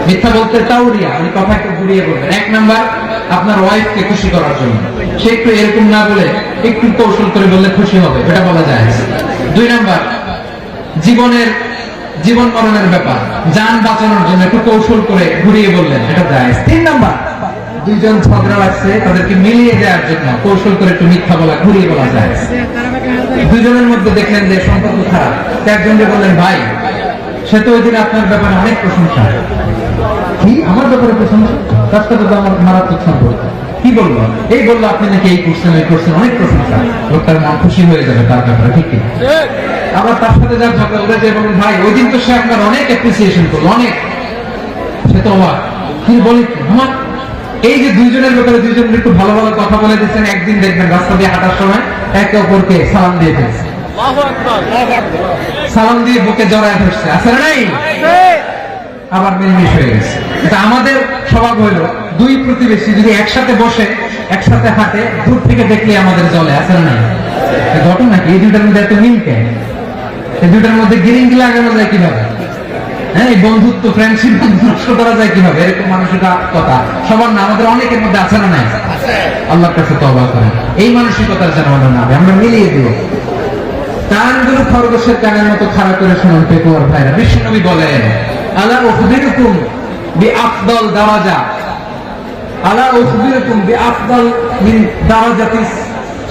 মিথ্যা বলতে? তাওরিয়া, ওই কথাকে ঘুরিয়ে বলবেন। 1 নাম্বার, আপনার ওয়াইফকে খুশি করার জন্য। সে একটু এরকম না বলে একটু কৌশল করে বললে খুশি হবে, এটা বলা যায়। 2 নাম্বার, জীবন মরণের ব্যাপার, জান বাঁচানোর জন্য একটু কৌশল করে ঘুরিয়ে বললেন, এটা যায়। 3 নাম্বার, দুইজন ঝগড়া লাগছে, তাদেরকে মিলিয়ে দেওয়ার জন্য কৌশল করে একটু মিথ্যা বলা, ঘুরিয়ে বলা যায়। দুইজনের মধ্যে দেখলেন যে সম্পর্ক খারাপ, একজনকে বললেন ভাই, সে তো ওই দিন আপনার ব্যাপারে অনেক প্রশংসা। কি আমার ব্যাপারে প্রশংসা? তার সাথে তো আমার মারাত্মক সম্পর্ক। কি বলবো? এই বললো আপনি নাকি এই করছেন, এই করছেন, অনেক প্রশংসা। লোকটার মন খুশি হয়ে যাবে তার ব্যাপারে, ঠিক কি? আবার তার সাথে যার ঝগড়া ওদের যে বলুন ভাই, ওই দিন তো সে আপনার অনেক অ্যাপ্রিসিয়েশন করলো, অনেক। সে তো অবাক। কি বলি আমার এই যে দুইজনের ব্যাপারে দুইজন একটু ভালো ভালো কথা বলে দিচ্ছেন, একদিন দেখবেন রাস্তা দিয়ে হাঁটার সময় একে অপরকে সালাম দিয়ে ফেলছে, সালাম দিয়ে বুকে জড়ায় ধরছে, আছে না নাই? আবার মিলমিশ হয়ে গেছে। এটা আমাদের স্বভাব হইলো, দুই প্রতিবেশী যদি একসাথে বসে একসাথে হাঁটে, দূর থেকে দেখলে আমাদের জলে, আছে না নাই? ঘটনা কি? এই দুইটার মধ্যে এত মিল কেন? এই দুইটার মধ্যে গিরিঙ্গি লাগানো যায় কিভাবে? হ্যাঁ, এই বন্ধুত্ব, ফ্রেন্ডশিপ নষ্ট করা যায় কিভাবে? এরকম মানসিকতা সবার না, আমাদের অনেকের মধ্যে আছে না নাই? আল্লাহর কাছে তওবা করেন, এই মানসিকতার যেন আমাদের না হবে। আমরা মিলিয়ে দিব। কানগুলো খরগোশের কানের মতো খাড়া করে শুনুন পেকুয়ার ভাইরা। বিশ্বনবী বলেন, আলা উখবিরুকুম বিআফদাল দারাজা, আলা উখবিরুকুম বিআফদাল মিন দারাজাতিস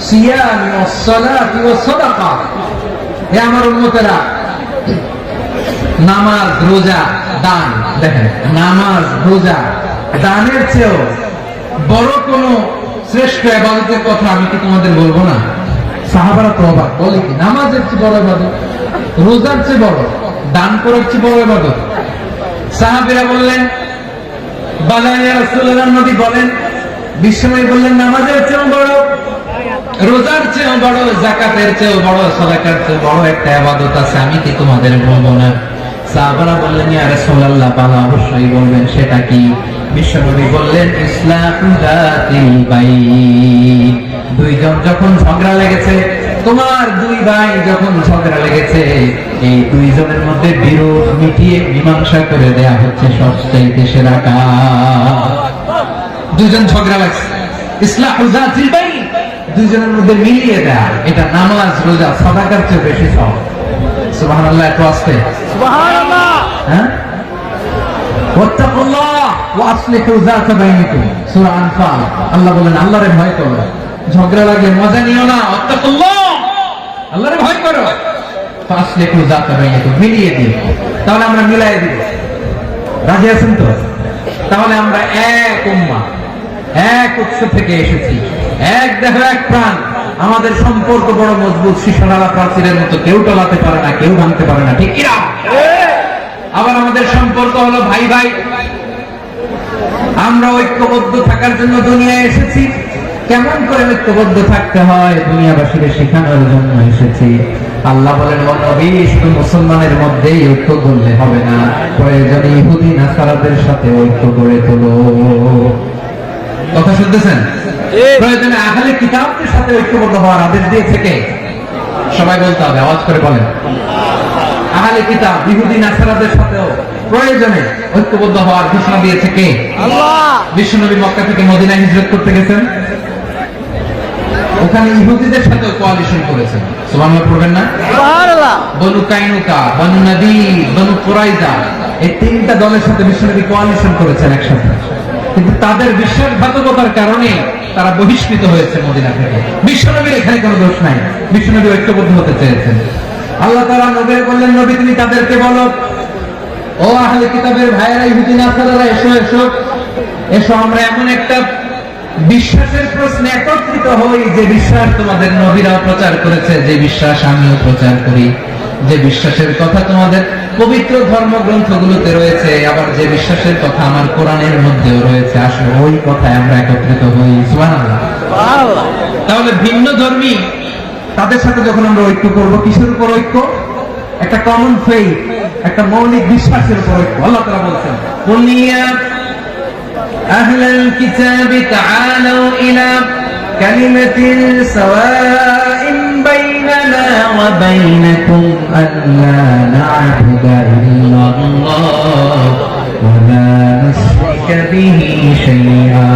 সিয়াম ওয়াস সালাতি ওয়াস সাদাকা। হে আমার উম্মতেরা, নামাজ, রোজা, দান, দেখেন নামাজ, রোজা, দানের চেয়েও বড় কোন শ্রেষ্ঠ ইবাদতের কথা আমি কি তোমাদের বলবো না? সাহাবারা তো অবাক, বলে কি নামাজের চেয়ে বড় ইবাদত, রোজার চেয়ে বড়, দান করার চেয়ে বড় ইবাদত? সাহাবীরা বললেন বালা ইয়া রাসূলুল্লাহ। নবী বলেন, বিশ্বনবী বললেন নামাজের চেয়েও বড়, রোজার চেয়েও বড়, যাকাতের চেয়েও বড়, সাদাকার চেয়েও বড় একটা ইবাদত আছে, আমি কি তোমাদের বলবো না? সাহাবারা বললেন ইয়া রাসূলুল্লাহ, বালা অবশ্যই বলবেন, সেটা কি? বিশ্বনবী বললেন ইসলাহু যাতিল বাইন। দুইজন যখন ঝগড়া লেগেছে, তোমার দুই ভাই যখন ঝগড়া লেগেছে, এই দুইজনের মধ্যে বিরোধ মিটিয়ে মীমাংসা করে দেয়া হচ্ছে সবচাইতে সেরা কাজ। দুইজন ঝগড়া লাগছে, ইসলাহু যাতিল বাইন, দুইজনের মধ্যে মিলিয়ে দেয়া, এটা নামাজ রোজা সাদাকার চেয়ে বেশি সওয়াব। সুবহানাল্লাহ, একটু আস্তে সুবহানাল্লাহ। হ্যাঁ, ওয়াত্তাকুল্লাহ ওয়া আসলিহু যাতা বাইনিকুম, সূরা আনফাল। আল্লাহ বলেন আল্লাহরে ভয় করো, ঝগড়া লাগলে মজা নিও না, ওয়াত্তাকুল্লাহ, আল্লাহরে ভয় করো, ফাসলিহু যাতা বাইনিকুম, মিলিয়ে দিও। তাহলে আমরা মিলাই দিব, রাজি আছেন তো? তাহলে আমরা এক উম্মাহ, এক উৎস থেকে এসেছি, এক দেহ এক প্রাণ, আমাদের সম্পর্ক বড় মজবুত, শিশারালা প্রাচীরের মতো, কেউ টলাতে পারে না, কেউ ভাঙতে পারে না, ঠিক কিনা? আবার আমাদের সম্পর্ক হলো ভাই ভাই, আমরা ঐক্যবদ্ধ থাকার জন্য দুনিয়ায় এসেছি। কেমন করে ঐক্যবদ্ধ থাকতে হয় দুনিয়াবাসীকে শেখানোর জন্য এসেছি। আল্লাহ বলেন ও নবী, শুধু মুসলমানের মধ্যেই ঐক্য করলে হবে না, প্রয়োজনে ইহুদি নাসারাদের সাথে ঐক্য করে তোলো। কথা শুনতেছেন? প্রয়োজনে আহলে কিতাবদের সাথে ঐক্যবদ্ধ হওয়ার আদেশ দিয়েছে কে? সবাই বলতে হবে, আওয়াজ করে বলেন। আহলে কিতাব ইহুদি নাসারাদের সাথেও প্রয়োজনে ঐক্যবদ্ধ হওয়ার ঘোষণা দিয়েছে কে? আল্লাহ। বিশ্বনবী মক্কা থেকে মদিনায় হিজরত করতে গেছেন, ওখানে ইহুদিদের সাথে কোয়ালিশন করেছেন। সুবহানাল্লাহ পড়বেন না? সুবহানাল্লাহ। বনু কাইনুকা, বনু নাদির, বনু কুরাইজা, এই তিনটা দলের সাথে বিশ্বনবী কোয়ালিশন করেছেন একসাথে। কিন্তু তাদের বিশ্বাসঘাতকতার কারণে তারা বহিষ্কৃত হয়েছে মদিনা থেকে। বিশ্বনবীর এখানে কোনো দোষ নাই, বিশ্বনবী ঐক্যবদ্ধ হতে চেয়েছেন। আল্লাহ তাআলা নবীকে বললেন, নবী তুমি তাদেরকে বলো, ও আহলে কিতাবের ভাইয়েরা, ইহুদি নাসারারা, এসো এসো এসো, আমরা এমন একটা বিশ্বাসের প্রশ্নে একত্রিত হই যে বিশ্বাস তোমাদের নবীরাও প্রচার করেছে, যে বিশ্বাস আমিও প্রচার করি, যে বিশ্বাসের কথা তোমাদের পবিত্র ধর্মগ্রন্থগুলোতে রয়েছে, আবার যে বিশ্বাসের কথা আমার কোরআনের মধ্যেও রয়েছে, আসলে ওই কথায় আমরা একত্রিত হই। সুবহানাল্লাহ। তাহলে ভিন্ন ধর্মী তাদের সাথে যখন আমরা ঐক্য করব, কিসের উপর ঐক্য? একটা কমন ফেইথ, একটা মৌলিক বিশ্বাসের উপর ঐক্য। আল্লাহ তাআলা বলছেন, কুল ইয়া আহলাল কিতাবি তাআলু ইলা কালিমাতিন সাওয়াইন বাইনানা ওয়া বাইনাকুম আল্লা না'বুদা ইল্লাল্লাহ ওয়া লা নুশরিকা বিহি শাইআ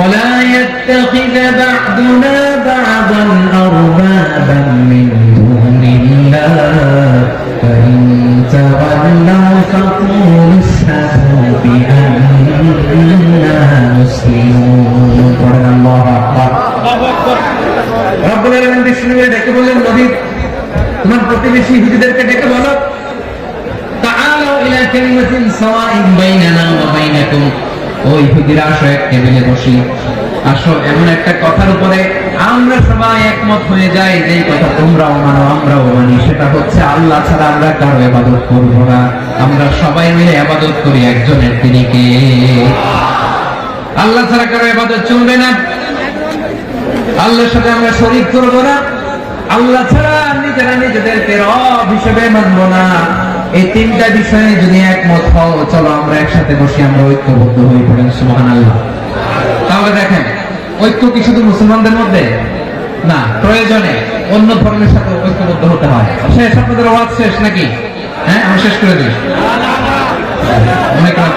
ولا يتخذ بعضنا بعضا أربابا من دون الله فإن تولوا فقولوا اشهدوا بأننا مسلمون. الله أكبر. رب العالمين বিষ্ণুকে ডেকে বললেন, নবী তোমার প্রতিবেশী ইহুদিদেরকে ডেকে বলো, তাআলু ইলা কালিমাতিন সাওয়াইন বাইনানা ওয়া বাইনাকুম, ওই ইহুদিরা আসো এক টেবিলে বসি, আসো এমন একটা কথার উপরে আমরা সবাই একমত হয়ে যাই, যেই কথা তোমরাও মানো আমরাও মানি, সেটা হচ্ছে আল্লাহ ছাড়া আমরা কারো ইবাদত করব না, আমরা সবাই মিলে ইবাদত করি একজনের, তিনি কে? আল্লাহ ছাড়া কারো ইবাদত চলবে না, আল্লাহর সাথে আমরা শরীক করব না, আল্লাহ ছাড়া নিজেরা নিজেদেরকে রব হিসেবে মানব না। এই তিনটা বিষয়ে যদি একমত হও, চলো আমরা একসাথে বসে আমরা ঐক্যবদ্ধ হয়ে পড়েন। সুবহানাল্লাহ। তাহলে দেখেন, ঐক্য কি শুধু মুসলমানদের মধ্যে না, প্রয়োজনে অন্য ধর্মের সাথে ঐক্যবদ্ধ হতে হয়। শেষ, আপনাদের ওয়াজ শেষ নাকি? হ্যাঁ, আমি শেষ করে দিই। অনেক রাত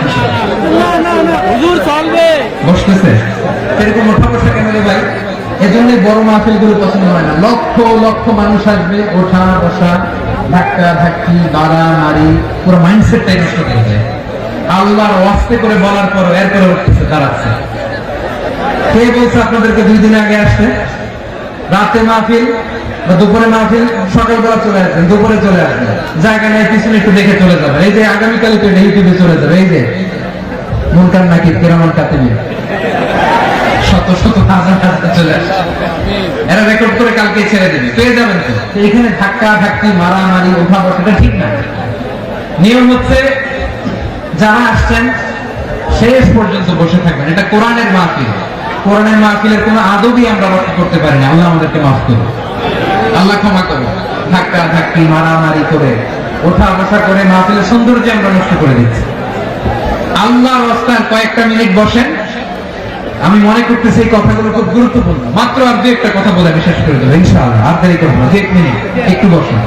বসতেছে, এরকম ওঠা বসা কেন রে ভাই? এজন্য বড় মাহফিল গুলো পছন্দ হয় না। লক্ষ লক্ষ মানুষ আসবে, ওঠা বসা, ধাক্কা ধাক্কি, মারামারি, পুরো মাইন্ডসেটটাই নষ্ট করে দেয়। আল্লাহর ওয়াস্তে করে বলার পর এরপরে উঠতেছে, দাঁড়াচ্ছে। কে বলছে আপনাদেরকে 2 দিন আগে আসতে? রাতে মাহফিল বা দুপুরে মাহফিল, সকালবেলা চলে আসবেন, দুপুরে চলে আসবেন, জায়গা নেই পিছনে একটু দেখে চলে যাবেন। এই যে আগামীকাল তো ইউটিউবে চলে যাবে, এই যে মুনকার নাকির কিরামান কাতিবিন, শত শত হাজার হাজার চলে আসে, এরা রেকর্ড করে কালকে ছেড়ে দেবে, পেয়ে যাবেন তো। এখানে ধাক্কা ধাক্কি, মারামারি, ওঠা বসাটা ঠিক না। নিয়ম হচ্ছে যারা আসছেন শেষ পর্যন্ত বসে থাকবেন। এটা কোরআনের মাহফিল, কোরআনের মাহফিলের কোনো আদবই আমরা রক্ষা করতে পারি না। আল্লাহ আমাদেরকে মাফ করুন, আল্লাহ ক্ষমা করুন। ধাক্কা ধাক্কি, মারামারি করে, ওঠা বসা করে মাহফিলের সৌন্দর্য আমরা নষ্ট করে দিচ্ছি। আল্লাহর রাস্তায় কয়েকটা মিনিট বসেন। আমি মনে করতেছি এই কথাগুলো খুব গুরুত্বপূর্ণ। মাত্র আর দু একটা কথা বলে আমি শেষ করে দেবো ইনশাআল্লাহ। আর দেরি করবো না, 1 মিনিট। একটু বসেন,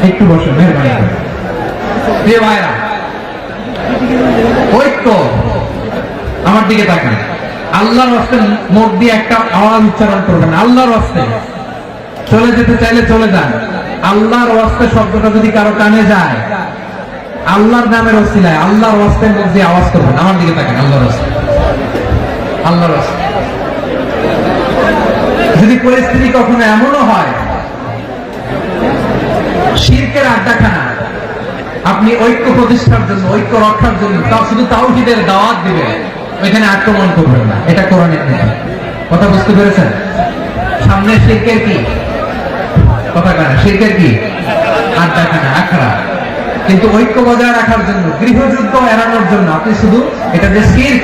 একটু বসেন, মেহরবানি করে। প্রিয় ভাইরা, ঐক্য, আমার দিকে তাকান। আল্লাহর রাস্তায় মুখ দিয়ে একটা আওয়াজ উচ্চারণ করবেন, আল্লাহর রাস্তায়। চলে যেতে চাইলে চলে যান। আল্লাহর রাস্তায় শব্দটা যদি কারো কানে যায়, আল্লাহর নামের ওসিলায় আল্লাহর রাস্তায় মুখ দিয়ে আওয়াজ করবেন। আমার দিকে তাকান, আল্লাহর রাস্তায়, আল্লাহর রাস্তায়। যদি পরিস্থিতি কখনো এমনও হয় শিরকের আড্ডাখানা, আপনি ঐক্য প্রতিষ্ঠার জন্য, ঐক্য রক্ষার জন্য শুধু তাওহীদের দাওয়াত দিবেন, ওইখানে আক্রমণ করবেন না। এটা কোরআনের নীতি। কথা বুঝতে পেরেছেন? সামনে শিরকের কি কথা কানা, শিরকের কি আড্ডাখানা, আখড়া। কিন্তু ঐক্য বজায় রাখার জন্য, গৃহযুদ্ধ এড়ানোর জন্য আপনি শুধু এটা যে শিরক,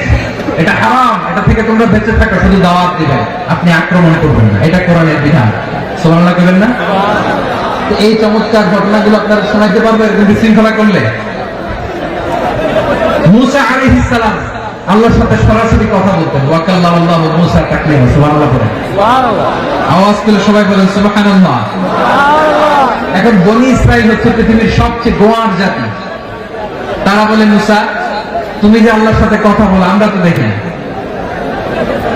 এটা হারাম, এটা থেকে তোমরা বেঁচে থাকো, শুধু দাওয়াত দিবেন, আপনি আক্রমণ করবেন না। এটা কোরআনের বিধান। সুবহানাল্লাহ করবেন না? এই চমৎকার ঘটনাগুলো আপনারা শোনাতে পারবেন বিশৃঙ্খলা করলে। মূসা আলাইহিস সালাম আল্লাহর সাথে সরাসরি কথা বলতেন। ওয়াকাল্লামাল্লাহু মূসা তাকলিমা। সুবহানাল্লাহ বলেন। সুবহানাল্লাহ। আওয়াজ করে সবাই বলেন সুবহানাল্লাহ। সুবহানাল্লাহ। এখন বনি ইসরাইল হচ্ছে পৃথিবীর সবচেয়ে গোয়ার জাতি। তারা বলে, মূসা তুমি যে আল্লাহর সাথে কথা বলো আমরা তো দেখি না,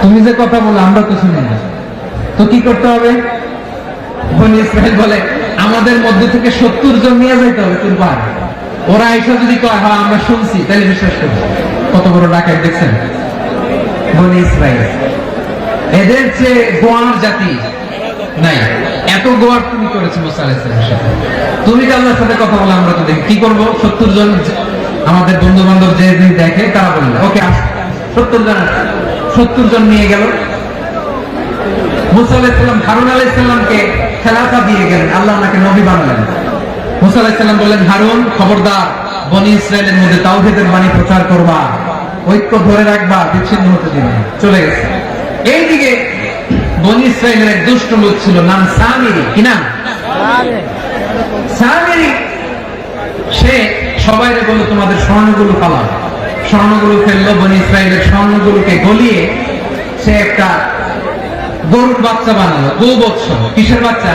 তুমি যে কথা বলো আমরা তো শুনি না, তো কি করতে হবে? বনি ইসরাইল বলে, আমাদের মধ্যে থেকে 70 জন নিয়ে যাইতে হবে কুরবান। ওরা এসে যদি কয় হ্যাঁ আমরা শুনছি, তাহলে বিশ্বাস করবো। কত বড় ডাকাত দেখছেন বনি ইসরাইল। এদের চেয়ে গোয়ার জাতি নাই। এত গোয়ার তুমি করেছো মুসা আলাইহিস সালামের সাথে। তুমি যে আল্লাহর সাথে কথা বলে আমরা তো দেখি, কি করবো? 70 জন আমাদের বন্ধু বান্ধব যে দেখে তারা বললো ওকে 70 জন নিয়ে গেল। মুসা আলাইহিস সালাম হারুন আলাইহিস সালামকে খেলাফা দিয়ে গেলেন, আল্লাহ ওনাকে নবী বানালেন। মুসা আলাইহিস সালাম বললেন, হারুন খবরদার, বনি ইসরাইলের মধ্যে তাওহীদের বাণী প্রচার করবা, ঐক্য ধরে রাখবা, বিচ্ছিন্ন হতে দিবে না। চলে গেছে। এইদিকে বনি ইসরাইলের এক দুষ্ট লোক ছিল, নাম সামিরি। কি নাম? সামিরি। সে সবাইরে বলল তোমাদের স্বর্ণগুলো পালাও। স্বর্ণগুলো ফেললো, বনি ইসরাইলের স্বর্ণগুলোকে গলিয়ে সে একটা গরুর বাচ্চা বানালো। গোবৎস। কিসের বাচ্চা?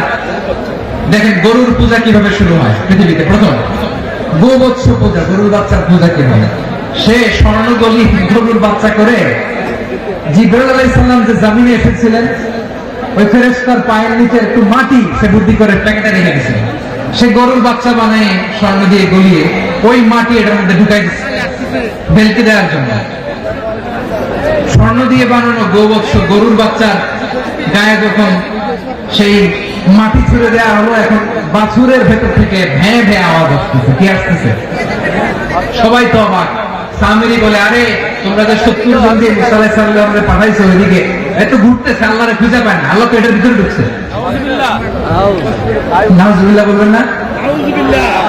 দেখেন গরুর পূজা কিভাবে শুরু হয় পৃথিবীতে প্রথম, গোবৎস পূজা, গরুর বাচ্চার পূজা কিভাবে। সে স্বর্ণ গলি গরুর বাচ্চা করে জিবরাইল আলাইহিস সালাম যে জমিনে এসেছিলেন, ওই ফেরেশতার পায়ের নিচে একটু মাটি সে বুদ্ধি করে প্যাকেটে রেখে দিয়েছিল। সে গরুর বাচ্চা বানায় স্বর্ণ দিয়ে গলিয়ে ওই মাটি এটার মধ্যে ঢুকাই দিচ্ছে বেলকে দেওয়ার জন্য। স্বর্ণ দিয়ে বানানো গোবৎস গরুর বাচ্চার গায়ে যখন সেই মাটি ছুড়ে দেওয়া হলো, এখন বাছুরের ভেতর থেকে ভ্যাঁ ভ্যাঁ আওয়াজ আসতেছে। কি আসতেছে? সবাই তো অবাক। সামিরি বলে, আরে তোমরা যে 70 জন দিয়ে মুসা আলাইহিস সালামকে পাঠাইছো ওইদিকে, এত ঘুরতেছে, আল্লাহরে খুঁজে পায় না, আল্লাহ তো এটার ভিতরে ঢুকছে। নাউজুবিল্লাহ বলবেন না?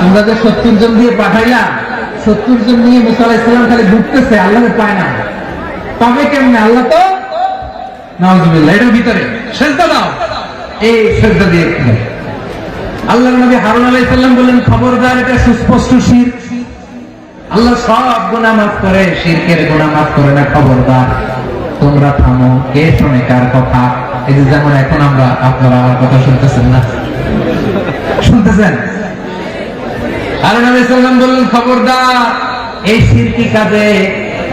তোমরা যে 70 জন দিয়ে পাঠাইলা, 70 জন নিয়ে মুসা আলাইহিস সালাম খালি ঘুরতেছে, আল্লাহরে পায় না। পাবে কেমনে? আল্লাহ তো নাউজুবিল্লাহ এটার ভিতরে। সেজদা দাও। এই সেজদা দিয়ে আল্লাহর নবী হারুন আলাইহিস সালাম বললেন, খবরদার, এটা সুস্পষ্ট শিরক। আল্লাহ সব গুনাহ মাফ করে, শিরকের গুনাহ মাফ করে না। খবরদার, তোমরা থামো। কে শোনে কার কথা? এই যে যেমন এখন আমরা, আপনারা আমার কথা শুনতেছেন না? শুনতেছেন? হারুন আলাইহিস সালাম বললেন, খবরদার, এই শিরকি কাজে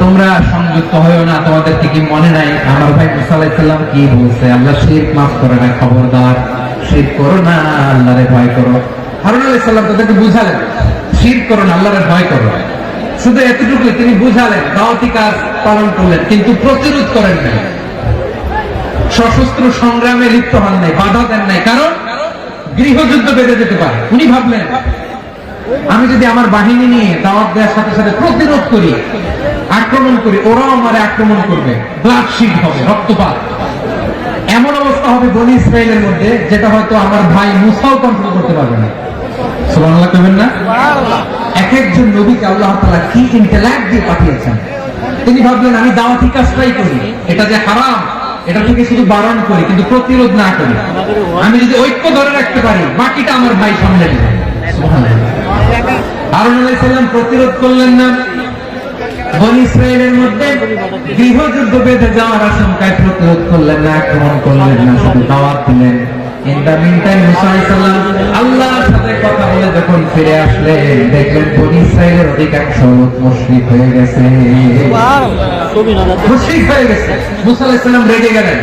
তোমরা সংযুক্ত হয়েও না। তোমাদের কি মনে নাই আমার ভাই মুসা আলাইহিস সালাম কি বলছে? আল্লাহ শিরক মাফ করে না। খবরদার, শিরক করো না, আল্লাহরে ভয় করো। হারুন আলাইহিস সালাম তাদেরকে বুঝালেন, শিরক করো না, আল্লাহরে ভয় করো। শুধু এতটুকু তিনি বুঝালেন, দাওয়াতি কাজ পালন করলেন, কিন্তু প্রতিরোধ করেন নাই, সশস্ত্র সংগ্রামে লিপ্ত হন নাই, বাধা দেন নাই। কারণ গৃহযুদ্ধ বেঁধে যেতে পারে। উনি ভাবলেন, আমি যদি আমার বাহিনী নিয়ে দাওয়াত দেওয়ার সাথে সাথে প্রতিরোধ করি, আক্রমণ করি, ওরাও আমারে আক্রমণ করবে, ব্লাডশিট হবে, রক্তপাত। এমন অবস্থা হবে বনি ইসরাইলের মধ্যে, যেটা হয়তো আমার ভাই মুসাও কন্ট্রোল করতে পারবে না। সুবহানাল্লাহ কইবেন না? এক একজন নবীকে আল্লাহ তাআলা কি ইন্টেলেক্ট দিয়ে পাঠিয়েছেন। তিনি ভাবলেন, আমি দাওয়াতি কাজটাই করি, এটা যে হারাম এটা থেকে শুধু বারণ করি, কিন্তু প্রতিরোধ না করি। আমি যদি ঐক্য ধরে রাখতে পারি, বাকিটা আমার ভাই সামনে নেবে। সুবহানাল্লাহ। হারুন আলাইহিস সালাম প্রতিরোধ করলেন না, বনী ইসরায়েলের মধ্যে গৃহযুদ্ধ বেঁধে যাওয়ার আশঙ্কায় প্রতিরোধ করলেন না, আক্রমণ করলেন না, শুধু দাওয়াত দিলেন। ইন দ্য মিনটাইম মুসা আলাইহিস সালাম আল্লাহর সাথে কথা বলে যখন ফিরে আসলেন, দেখলেন বনী ইসরায়েলের অধিকাংশ লোক মুশরিক হয়ে গেছে। মুশরিক হয়ে গেছে। মুসা আলাইহিস সালাম রেগে গেলেন।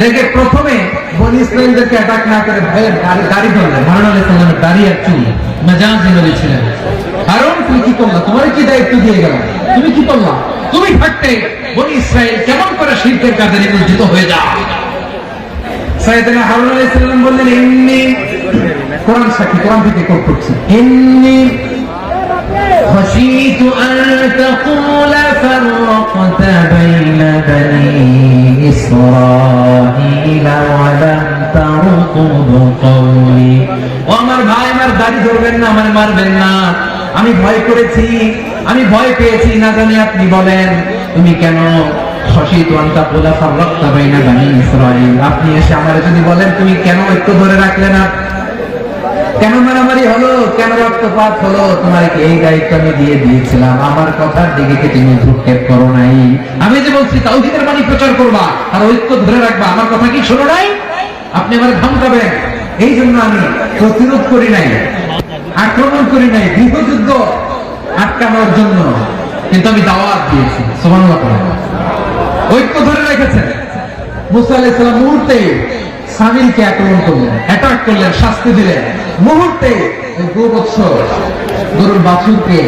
রেগে প্রথমে বনী ইসরায়েলদেরকে অ্যাটাক না করে ভয়ের দাড়ি ধরলেন। হারুন আলাইহিস সালামের দাড়ি আর চুল মেজাজ নবী ছিলেন। হারুন, তুমি কি করলা? তোমার কি দায়িত্ব দিয়ে গেলাম? তুমি কি করলা? তুমি থাকতে বনী ইসরায়েল কেমন করে শিরকের কাজে নিমজ্জিত হয়ে যায়? সাইয়েদনা হারুন আলাইহিস সালাম বললেন, ইন্নী, কোরআন সাক্ষী, কোরআন থেকে কোট করছি, ইন্নী খাশীতু আন তাকুলা ফাররাকতা বাইনা বানী ইসরাঈলা ওয়া লাম তারকুদু কওলি। ও আমার ভাই, আমার দাড়ি ধরবেন না, আমার মারবেন না। আমি ভয় করেছি, আমি ভয় পেয়েছি, না জানি আপনি বলেন তুমি কেন আপনি এসে আমার যদি বলেন তুমি কেন ঐক্য ধরে রাখলে না, কেন মারামারি হলো, কেন রক্তপাত হলো? তোমার এই দায়িত্ব আমি দিয়ে দিয়েছিলাম, আমার কথার দিকে কি তুমি ভ্রুক্ষেপ করো নাই? আমি যে বলছি তাওহীদের বাণী প্রচার করবা আর ঐক্য ধরে রাখবা, আমার কথা কি শোনো নাই? আপনি আমার ধমকাবেন, এই জন্য আমি প্রতিরোধ করি নাই, আক্রমণ করি নাই, গৃহযুদ্ধ আটকানোর জন্য, কিন্তু আমি দাওয়াত দিয়েছি। সুবহানাল্লাহ। ঐক্য ধরে রেখেছেন। মুসা আলাইহিস সালাম মুহূর্তে সামিলকে আক্রমণ করলেন, অ্যাটাক করলেন, শাস্তি দিলেন। মুহূর্তে ওই গোবৎস গরুর বাছুরকে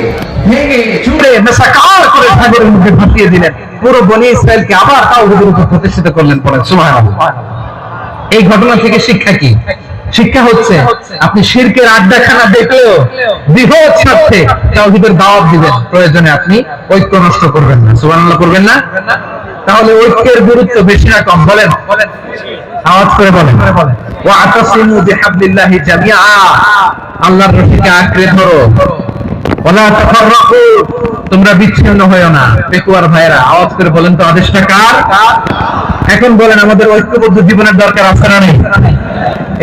ভেঙে চুড়ে মেসাকার করে সাগরের মধ্যে ভাসিয়ে দিলেন। পুরো বনী ইসরায়েলকে আবার তাওহীদের উপর প্রতিষ্ঠিত করলেন। পড়েন সুবহানাল্লাহ। এই ঘটনা থেকে শিক্ষা কি? শিক্ষা হচ্ছে আপনি শিরকের আড্ডাখানা দেখলেও বৃহৎ স্বার্থে তাওহীদের দাওয়াত দিবেন, প্রয়োজনে আপনি ঐক্য নষ্ট করবেন না। সুবহানাল্লাহ করবেন না? তাহলে ঐক্যের গুরুত্ব বেশি না কম? বলেন, আওয়াজ করে বলেন। ওয়া আতাসিমু বিহাবলিল্লাহি জামিআ, আল্লাহর রশিকে আঁকড়ে ধরো। ওয়ালা তাফাররাকু, তোমরা বিচ্ছিন্ন হয়ো না। পেকুয়ার ভাইরা আওয়াজ করে বলেন তো, আদেশটা কার? এখন বলেন, আমাদের ঐক্যবদ্ধ জীবনের দরকার আছে না নেই?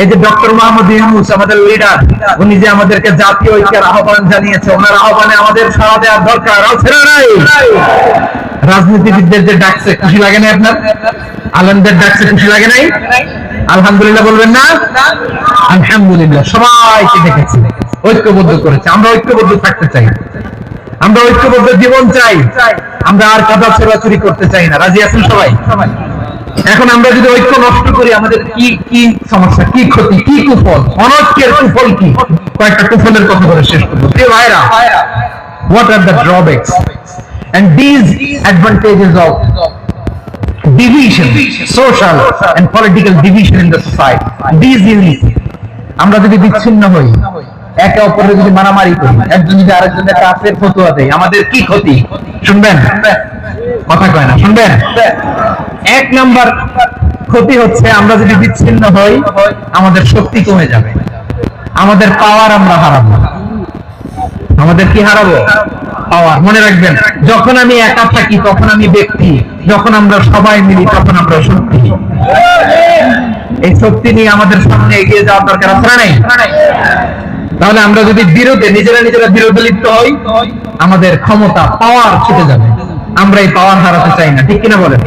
এই যে ডক্টর মোহাম্মদ ইউনূস আমাদের লিডার, উনি যে আমাদেরকে জাতীয় ঐক্যের আহ্বান জানিয়েছে, ওনার আহ্বানে আমাদের সাড়া দেওয়ার দরকার আছে না নাই? রাজনীতিবিদদের যে ডাকছে, খুশি লাগে না আপনার? আলেমদের ডাকছে, খুশি লাগে নাই? আলহামদুলিল্লাহ বলবেন না? আলহামদুলিল্লাহ। সবাইকে দেখেছি, ঐক্যবদ্ধ করেছে। আমরা ঐক্যবদ্ধ থাকতে চাই, আমরা ঐক্যবদ্ধ জীবন চাই, আমরা আর কথা ছোড়াছুরি করতে চাই না। রাজি আছেন সবাই? এখন আমরা যদি ঐক্য নষ্ট করি, আমাদের কি কি সমস্যা, কি ক্ষতি, কি কুফল? অনৈক্যের কুফল কি? কয়েকটা কুফলের কথা বলে শেষ করবো। প্রিয় ভাইরা, what are the drawbacks and these advantages of division, social and political division in the society, these unity? আমরা যদি বিচ্ছিন্ন হই, একে অপরের যদি মারামারি করি, একজন যদি আরেকজনের কাফের ফতোয়া দেয়, আমাদের কি ক্ষতি? শুনবেন? কথা কয় না, শুনবেন? এক নাম্বার ক্ষতি হচ্ছে, আমরা যদি বিচ্ছিন্ন হই, আমাদের শক্তি কমে যাবে, আমাদের পাওয়ার আমরা হারাবো। আমাদের কি হারাবো? পাওয়ার। মনে রাখবেন, যখন আমি একা থাকি তখন আমি ব্যক্তি, যখন আমরা সবাই মিলি তখন আমরা শক্তি। এই শক্তি নিয়ে আমাদের সামনে এগিয়ে যাওয়ার দরকার আছে না নাই? তাহলে আমরা যদি বিরোধে নিজেরা বিরোধে লিপ্ত হই, আমাদের ক্ষমতা, পাওয়ার ছুটে যাবে। আমরা এই পাওয়ার হারাতে চাই না, ঠিক কিনা বলেন?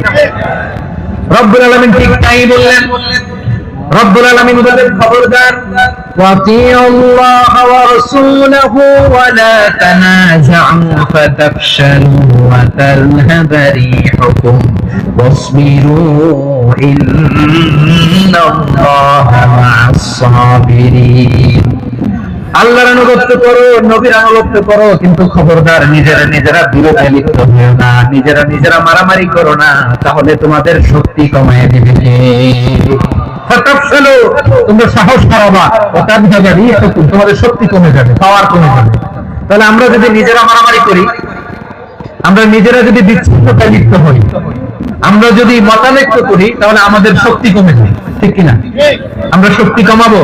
রব্বুল আলামিন ঠিক তাই বললেন। রব্বুল আলামিন বলেন, খবরদার, ওয়াতিউল্লাহ ওয়া রাসূলাহু ওয়া লা তানাযাউ ফাতাফশালু ওয়া তাযহাবা রিহুকুম ওয়াসবিরু ইন্নাল্লাহা মা'আস সাবিরিন। আল্লাহর আনুগত্য করো, নবীর আনুগত্য করো, কিন্তু খবরদার নিজেরা বিরোধে লিপ্ত হও না, নিজেরা মারামারি করো না, তাহলে তোমাদের শক্তি কমায় দিবে। তোমরা সাহস হারাবা, তোমাদের শক্তি কমে যাবে, পাওয়ার কমে যাবে। তাহলে আমরা যদি নিজেরা মারামারি করি, আমরা নিজেরা যদি বিচ্ছিন্নতায় লিপ্ত হই, আমরা যদি মতানৈক্য করি, তাহলে আমাদের শক্তি কমে যায়, ঠিক কিনা? আমরা শক্তি কমাবো।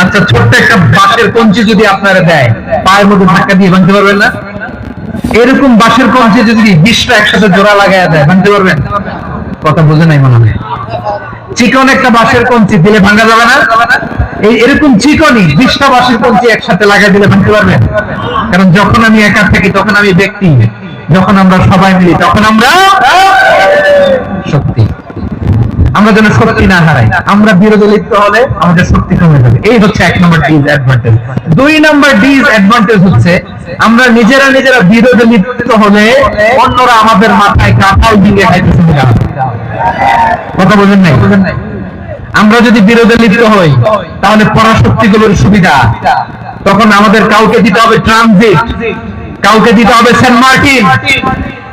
আচ্ছা, ছোট্ট একটা বাঁশের কঞ্চি যদি আপনারা দেয়, পায়ের মধ্যে ধাক্কা দিয়ে ভাঙতে পারবেন না? এরকম বাঁশের কঞ্চি যদি 20টা একসাথে জোড়া লাগায় দেয়, ভাঙতে পারবেন? কথা বোঝে নাই মনে হয়। চিকন একটা বাঁশের কঞ্চি দিলে ভাঙা যাবে না? এরকম চিকনই 20টা বাঁশের কঞ্চি একসাথে লাগাই দিলে ভাঙতে পারবেন? কারণ যখন আমি একা থাকি তখন আমি ব্যক্তি, যখন আমরা সবাই মিলি তখন আমরা শক্তি। আমরা যেন শক্তি না হারাই। আমরা বিরোধে লিপ্ত হলে আমাদের শক্তি কমে যাবে। এই হচ্ছে 1 নম্বর ডিসঅ্যাডভান্টেজ। 2 নম্বর ডিসঅ্যাডভান্টেজ হচ্ছে আমরা নিজেরা বিরোধে লিপ্ত হলে অন্যরা আমাদের মাথায় কাঁঠাল দিয়ে খাইতে সুবিধা হবে। কথা বলেন নাই? আমরা যদি বিরোধে লিপ্ত হই তাহলে পরাশক্তিগুলোর সুবিধা, তখন আমাদের কাউকে দিতে হবে ট্রানজিট, কাউকে দিতে হবে সেন্ট মার্টিন,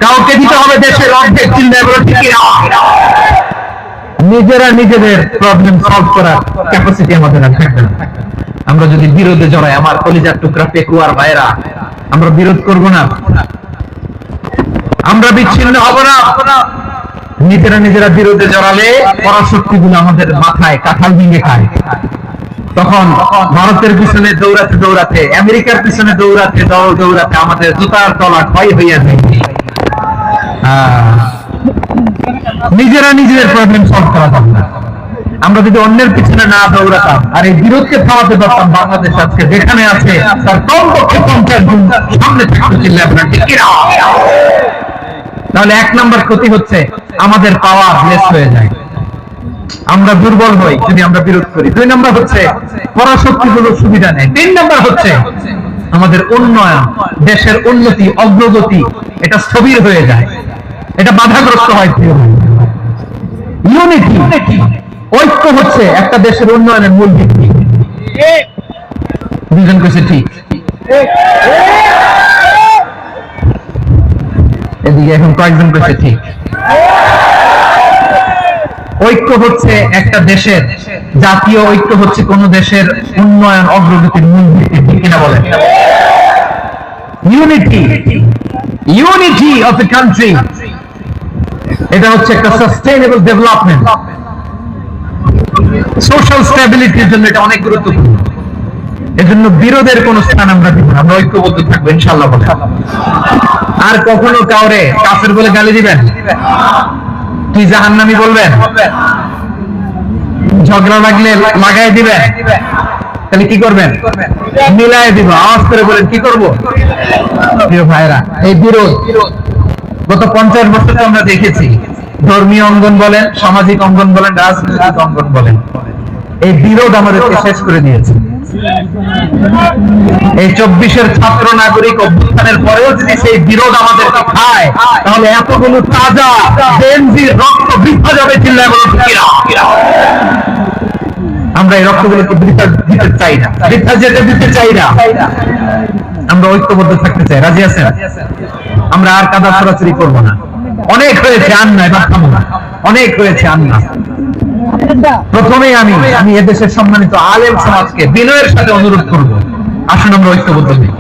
কাউকে দিতে হবে দেশের অর্ধেক নিজেরা নিজেদের প্রবলেম সলভ করার ক্যাপাসিটি আমাদের আর থাকবে না। আমরা যদি বিরোধে জড়াই, আমার কলিজার টুকরা পেকুয়ার ভাইরা, আমরা বিরোধ করব না, আমরা বিচ্ছিন্ন হব না। নিজেরা বিরোধে জড়ালে পরাশক্তিগুলো আমাদের মাথায় কাঁঠাল ভেঙে খায়। তখন ভারতের পিছনে দৌড়াতে দৌড়াতে, আমেরিকার পিছনে দৌড়াতে দৌড়াতে আমাদের জুতার তলা ক্ষয় হইয়া যায়। নিজেরা নিজেদের প্রবলেম সলভ করা যাবে না। আমরা যদি অন্যের পিছনে না দৌড়াতাম আর এই বিরোধকে থামাতে পারতাম, বাংলাদেশ আজকে যেখানে আছে তার কমপক্ষে 50 গুণ সামনে থাকতে। তাহলে 1 নম্বর ক্ষতি হচ্ছে আমাদের পাওয়ার লেস হয়ে যায়, আমরা দুর্বল হই যদি আমরা বিরোধ করি। 2 নম্বর হচ্ছে পরাশক্তিগুলোর সুবিধা নেই। 3 নম্বর হচ্ছে আমাদের উন্নয়ন, দেশের উন্নতি, অগ্রগতি এটা স্থবির হয়ে যায়, এটা বাধাগ্রস্ত হয়। ইউনিটি, ঐক্য হচ্ছে একটা দেশের উন্নয়নের মূল ভিত্তি। দুজন কইছে ঠিক, এদিকে এখন কয়েকজন কইছে ঠিক। ঐক্য হচ্ছে একটা দেশের, জাতীয় ঐক্য হচ্ছে কোন দেশের উন্নয়ন অগ্রগতির মূল ভিত্তি, কিনা বলেন? ইউনিটি অফ এ কান্ট্রি, এটা হচ্ছে একটা সাস্টেইনেবল ডেভেলপমেন্ট, সোশ্যাল স্টেবিলিটির জন্য এটা অনেক গুরুত্বপূর্ণ। এজন্য বিরোধের কোন স্থান আমরা দিব না, আমরা ঐক্যবদ্ধ থাকবো ইনশাআল্লাহ বলে। আর কখনো কাউরে কাফের বলে গালি দিবেন, তুই জাহান্নামী বলবেন, ঝগড়া লাগলে লাগাই দিবেন, তাহলে কি করবেন? মিলাই দিব। আওয়াজ করে বলেন কি করব? প্রিয় ভাইরা, এই বিরোধ গত 50 বছর আমরা দেখেছি। ধর্মীয় অঙ্গন বলেন, সামাজিক অঙ্গন বলেন, রাজনৈতিক অঙ্গন বলেন, এই বিরোধ আমাদেরকে শেষ করে দিয়েছে। এই 24-এর ছাত্র নাগরিক অভ্যুত্থানের পরেও যদি সেই বিরোধ আমাদেরকে খায়, তাহলে এতগুলো তাজা জেনজির রক্ত বৃথা যাবে। চিল্লায় বলুন কিনা? আমরা এই রক্তগুলোকে বৃথা দিতে চাই না, বৃথা যেতে দিতে চাই না। আমরা ঐক্যবদ্ধ থাকতে চাই। রাজি আছেন? আমরা আর কাদা ছড়াছড়ি করব না। অনেক হয়েছে আন্না, এবার থামো না। অনেক হয়েছে আন্না। প্রথমেই আমি এদেশের সম্মানিত আলেম সমাজকে বিনয়ের সাথে অনুরোধ করব, আসুন আমরা ঐক্যবদ্ধ হই।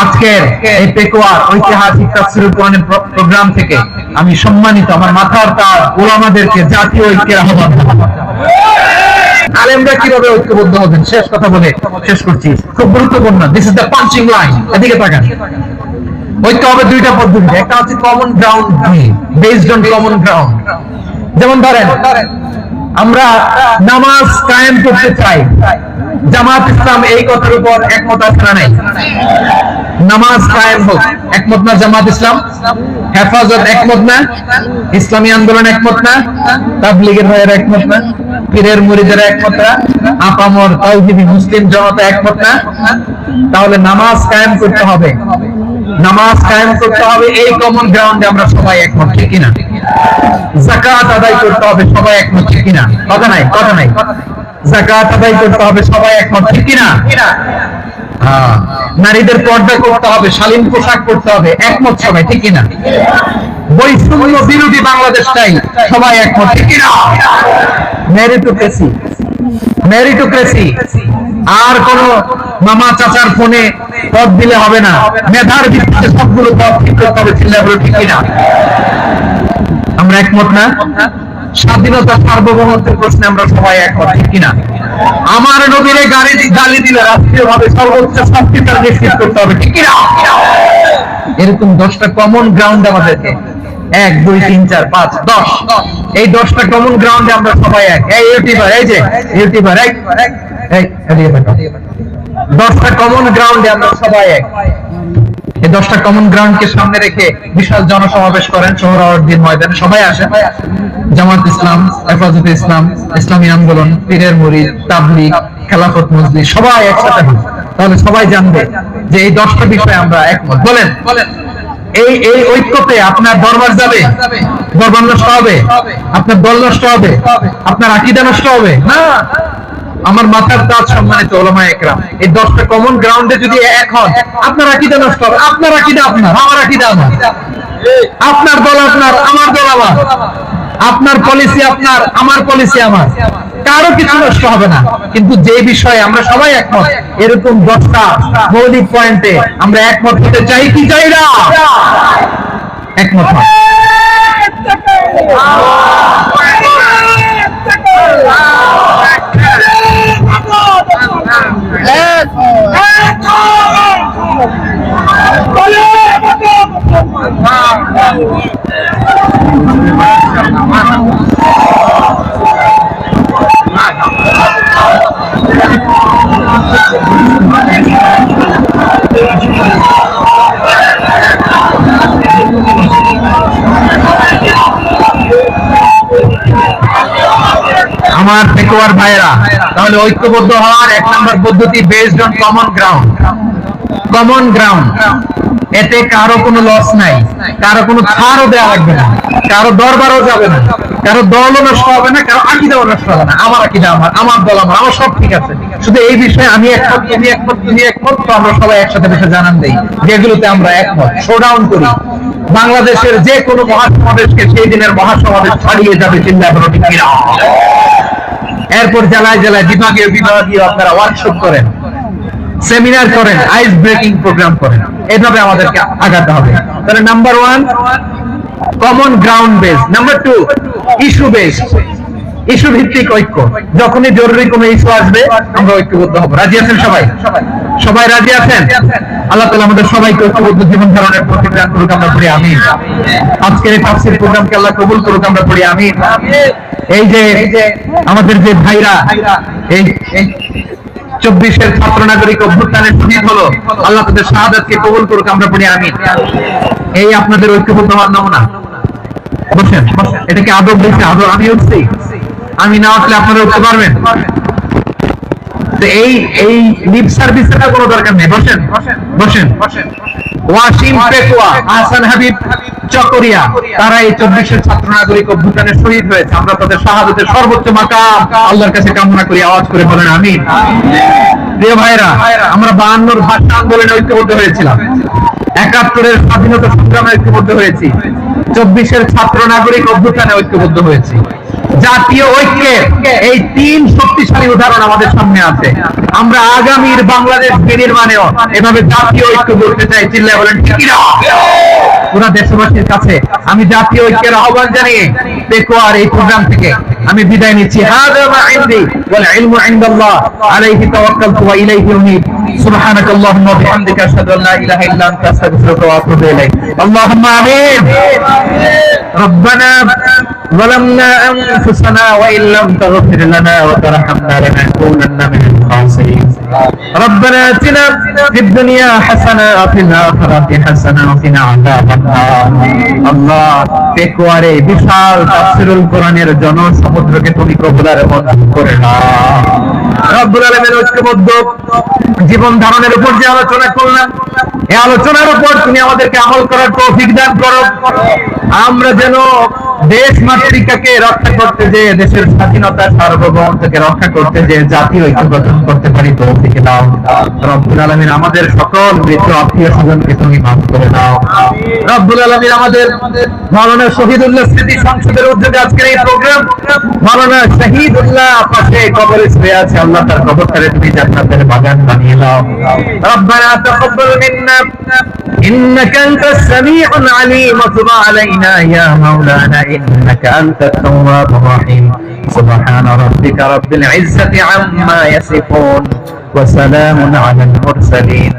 আজকের এই পেকুয়ার ঐতিহাসিক তাফসীরুল কোরআনের প্রোগ্রাম থেকে আমি সম্মানিত আমার মাথার তার ওলামাদেরকে জাতীয় ঐক্যের আহ্বান জানাই। আলেমরা কিভাবে ঐক্যবদ্ধ হবেন শেষ কথা বলে শেষ করছি, খুব গুরুত্বপূর্ণ। This is the punching line. এদিকে তাকান। ঐক্য হবে 2টা পদ্ধতিতে। একটা হচ্ছে common ground, based on common ground. যেমন ধরেন আমরা নামাজ কায়েম করতে চাই, জামাত ইসলাম এই কথার উপর একমত আছে না নাই? নামাজ কায়েম হোক, একমত না জামাত ইসলাম? হেফাজত একমত না? ইসলামী আন্দোলন একমত না? তাবলীগের ভাইয়েরা একমত না? পীরের মুরিদেরা একমত না? আপামর তাওহীদি মুসলিম জনতা একমত না? তাহলে নামাজ কায়েম করতে হবে, নামাজ কায়েম করতে হবে এই কমন গ্রাউন্ডে আমরা সবাই একমত, ঠিক কিনা? যাকাত আদায় করতে হবে, সবাই একমত, ঠিক কিনা? কথা নাই? যাকাত আদায় করতে হবে, সবাই একমত, ঠিক কিনা? নারীদের পর্দা করতে হবে, শালীন পোশাক করতে হবে, একমত সবাই, ঠিক কিনা? বৈষম্য বিরোধী বাংলাদেশ চাই, সবাই একমত, ঠিক কিনা? মেরিটোক্রেসি, আর কোন মামা চাচার ফোনে পদ দিলে হবে না, মেধার ভিত্তিতে সবগুলো পদ ঠিক করতে হবে। চিল্লায় বলো ঠিক কিনা? আমরা একমত না? স্বাধীনতা সার্বভৌমত্বের প্রশ্নে আমরা সবাই একমত, ঠিক কিনা? আমার নবীরে গালি দিলে রাষ্ট্রীয় ভাবে সর্বোচ্চ শাস্তি তার নিশ্চিত করতে হবে, ঠিক কিনা? এরকম 10টা কমন গ্রাউন্ড আমাদেরকে, 1 2 3 4 5 10, এই 10টা কমন গ্রাউন্ডে আমরা সবাই এক। এই ইউটিউবার, এই যে ইউটিউবার, এই 10টা কমন গ্রাউন্ডে আমরা সবাই এক। এই 10টা কমন গ্রাউন্ডকে সামনে রেখে বিশাল জনসমাবেশ করেন সোহরাওয়ার্দীর ময়দানে। সবাই আসেন, জামাত ইসলাম, হেফাজতে ইসলাম, ইসলামী আন্দোলন, পীরের মুরিদ, তাবলীগ, খেলাফত মজলিস সবাই একসাথে হই। তাহলে সবাই জানবে যে এই 10টা বিষয়ে আমরা একমত। বলেন এই এই ঐক্যতে আপনার দরবার যাবে, দরবার নষ্ট হবে, আপনার দল নষ্ট হবে, আপনার আকীদা নষ্ট হবে না। আমার মাথার তাজ সম্মানিত উলামায়ে একরাম, এই 10টা কমন গ্রাউন্ডে যদি এক হন, আপনার আকীদা নষ্ট হবে। আপনার আকীদা আপনার, আমার আকীদা আমার, আপনার দল আপনার, আমার দল আমার, আপনার পলিসি আপনার, আমার পলিসি আমার, কারো কিছু নষ্ট হবে না। কিন্তু যে বিষয়ে আমরা সবাই একমত, এরকম 10টা মৌলিক পয়েন্টে আমরা একমত হতে চাই কি চাই না? একমত হন। আমার পেকুয়ার ভাইরা, তাহলে ঐক্যবদ্ধ হওয়ার 1 নম্বর পদ্ধতি based on common ground. Common ground, এতে কারো কোনো লস নাই, কারো কোনো ছাড়ও দেওয়া লাগবে না, কারো দরবারও যাবে না, কারো দলও নষ্ট হবে না, কারো আকীদাও নষ্ট হবে না। আমার আকীদা আমার, আমার দল আমার, আমার সব ঠিক আছে। শুধু এই বিষয়ে আমি একমত, তুমি একমত, তুমি একমত, তো আমরা সবাই একসাথে বসে জানান দেই যেগুলোতে আমরা একমত, শোডাউন করি। বাংলাদেশের যে কোনো মহাসমাবেশকে সেই দিনের মহাসমাবেশ ছাড়িয়ে যাবে, চিন্তা করো ঠিক কিনা? এরপর জেলায় জেলায় বিভাগীয় বিভাগীয় আপনারা ওয়ার্কশপ করেন, সেমিনার করেন, আইস ব্রেকিং প্রোগ্রাম করেন। এভাবে আমাদেরকে আগাতে হবে। তাহলে number 1 common ground base, number 2 issue base, issue ভিত্তিক ঐক্য। যখনই জরুরি কোনো ইস্যু আসবে আমরা ঐক্যবদ্ধ হব। রাজি আছেন সবাই? সবাই রাজি আছেন? আল্লাহ তাআলা আমাদের সবাইকে ঐক্যবদ্ধ জীবন ধারণের প্রতি দান করুক, আমরা পড়ি আমিন। আজকের এই তাফসীর প্রোগ্রামকে আল্লাহ কবুল করুক, আমরা পড়ি আমিন। এই যে আমাদের যে ভাইরা এই 24-এর ছাত্র নাগরিক অভ্যুত্থানে শহীদ হলো, আল্লাহ তাদের শাহাদাতকে কবুল করুক, আমরা পড়ি আমিন। এই আপনাদের ঐক্যবদ্ধ হওয়ার নমুনা। বসেন, এটাকে আদব দিয়েছে, আদব। আমি উঠছি, আমি না উঠলে আপনারা উঠতে পারবেন? এই এই লিপ সার্ভিসের কোনো দরকার নেই। বসেন বসেন। ওয়াসিম পেকুয়া, আহসান হাবিব চকরিয়া, তারা এই 24-এর ছাত্র নাগরিক অভ্যুত্থানে শহীদ হয়েছে। আমরা তাদের শাহাদাতের সর্বোচ্চ মাকাম আল্লাহর কাছে কামনা করি। আওয়াজ করে বলেন আমিন। প্রিয় ভাইরা, আমরা 52-র ভাষা আন্দোলনে ঐক্যবদ্ধ হয়েছিলাম, 71-এর স্বাধীনতা সংগ্রামে ঐক্যবদ্ধ হয়েছি, 24-এর ছাত্র নাগরিক অভ্যুত্থানে ঐক্যবদ্ধ হয়েছি। জাতীয় ঐক্যের এই 3 শক্তিশালী উদাহরণ আমাদের সামনে আছে। আমরা আগামীর বাংলাদেশ বিনির্মাণেও এভাবে জাতীয় ঐক্য করতে চাই। চিল্লায় বলেন ঠিক কিনা? পুরো দেশবাসীর কাছে আমি জাতীয় ঐক্যের আহ্বান জানিয়ে পেকুয়ার এই প্রোগ্রাম থেকে আমি বিদায় নিচ্ছি। হাযা মা ইনদি ওয়াল ইলমু ইনদাল্লাহ আলাইহি তাওয়াক্কালতু ওয়া ইলাইহি উনীব। সুবহানাকাল্লাহুম্মা ওয়া বিহামদিকা আশহাদু আল্লা ইলাহা ইল্লা আনতা আস্তাগফিরুকা ওয়া আতুবু ইলাইক। আল্লাহুম্মা আমিন। রব্বানা ظلمنا أنفسنا وإن لم تغفر لنا وترحمنا لنكونن من الخاسرين. ربنا آتنا في الدنيا حسنة وفي الآخرة حسنة وقنا عذاب النار. الله পেকুয়ারে বিশাল তাফসীরুল কোরআনের জনসমুদ্রকে তুমি কবুলার মঞ্জুর করে নাও। রব্বুল আলামিন ঐক্যবদ্ধ জীবন ধারণের উপর যে আলোচনা করলাম, এই আলোচনার উপর তুমি আমাদেরকে আমল করার তৌফিক দান করো। আমরা যেন দেশ মাতৃকাকে রক্ষা করতে যে, দেশের স্বাধীনতা সার্বভৌমত্বকে রক্ষা করতে যে জাতীয় ঐক্য গঠন করতে পারি তৌফিক দাও। রব্বুল আলামিন আমাদের সকল মৃত আত্মীয় স্বজনকে তুমি মাফ করে দাও। রব্বুল আলামিন আমাদের মাওলানা শহীদুল্লাহ স্মৃতি সংসদের উদ্যোগে আজকের এই প্রোগ্রাম, মাওলানা শহীদুল্লাহ পাশে কবরে শুয়ে আছে, আল্লাহ তার কবরটারে তুমি জান্নাতের বাগান বানিয়ে দাও। রব্বানা তাকাব্বাল মিন্না ইন্নাকা আনতাস সামিউল আলীম ওয়া তুব আলাইনা ইয়া মাওলানা ইন্নাকা আনতাত তাওয়াবুর রহিম। সুবহান রাব্বিকা রাব্বিল ইজ্জাতি আম্মা ইয়াসিফুন ওয়া সালামুন আলাল মুরসালিন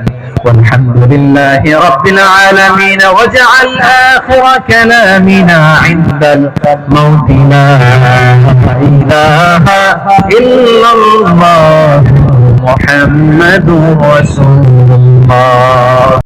والحمد لله رب العالمين. واجعل آخر كلامنا عند الموت لا إله إلا الله محمد محمد رسول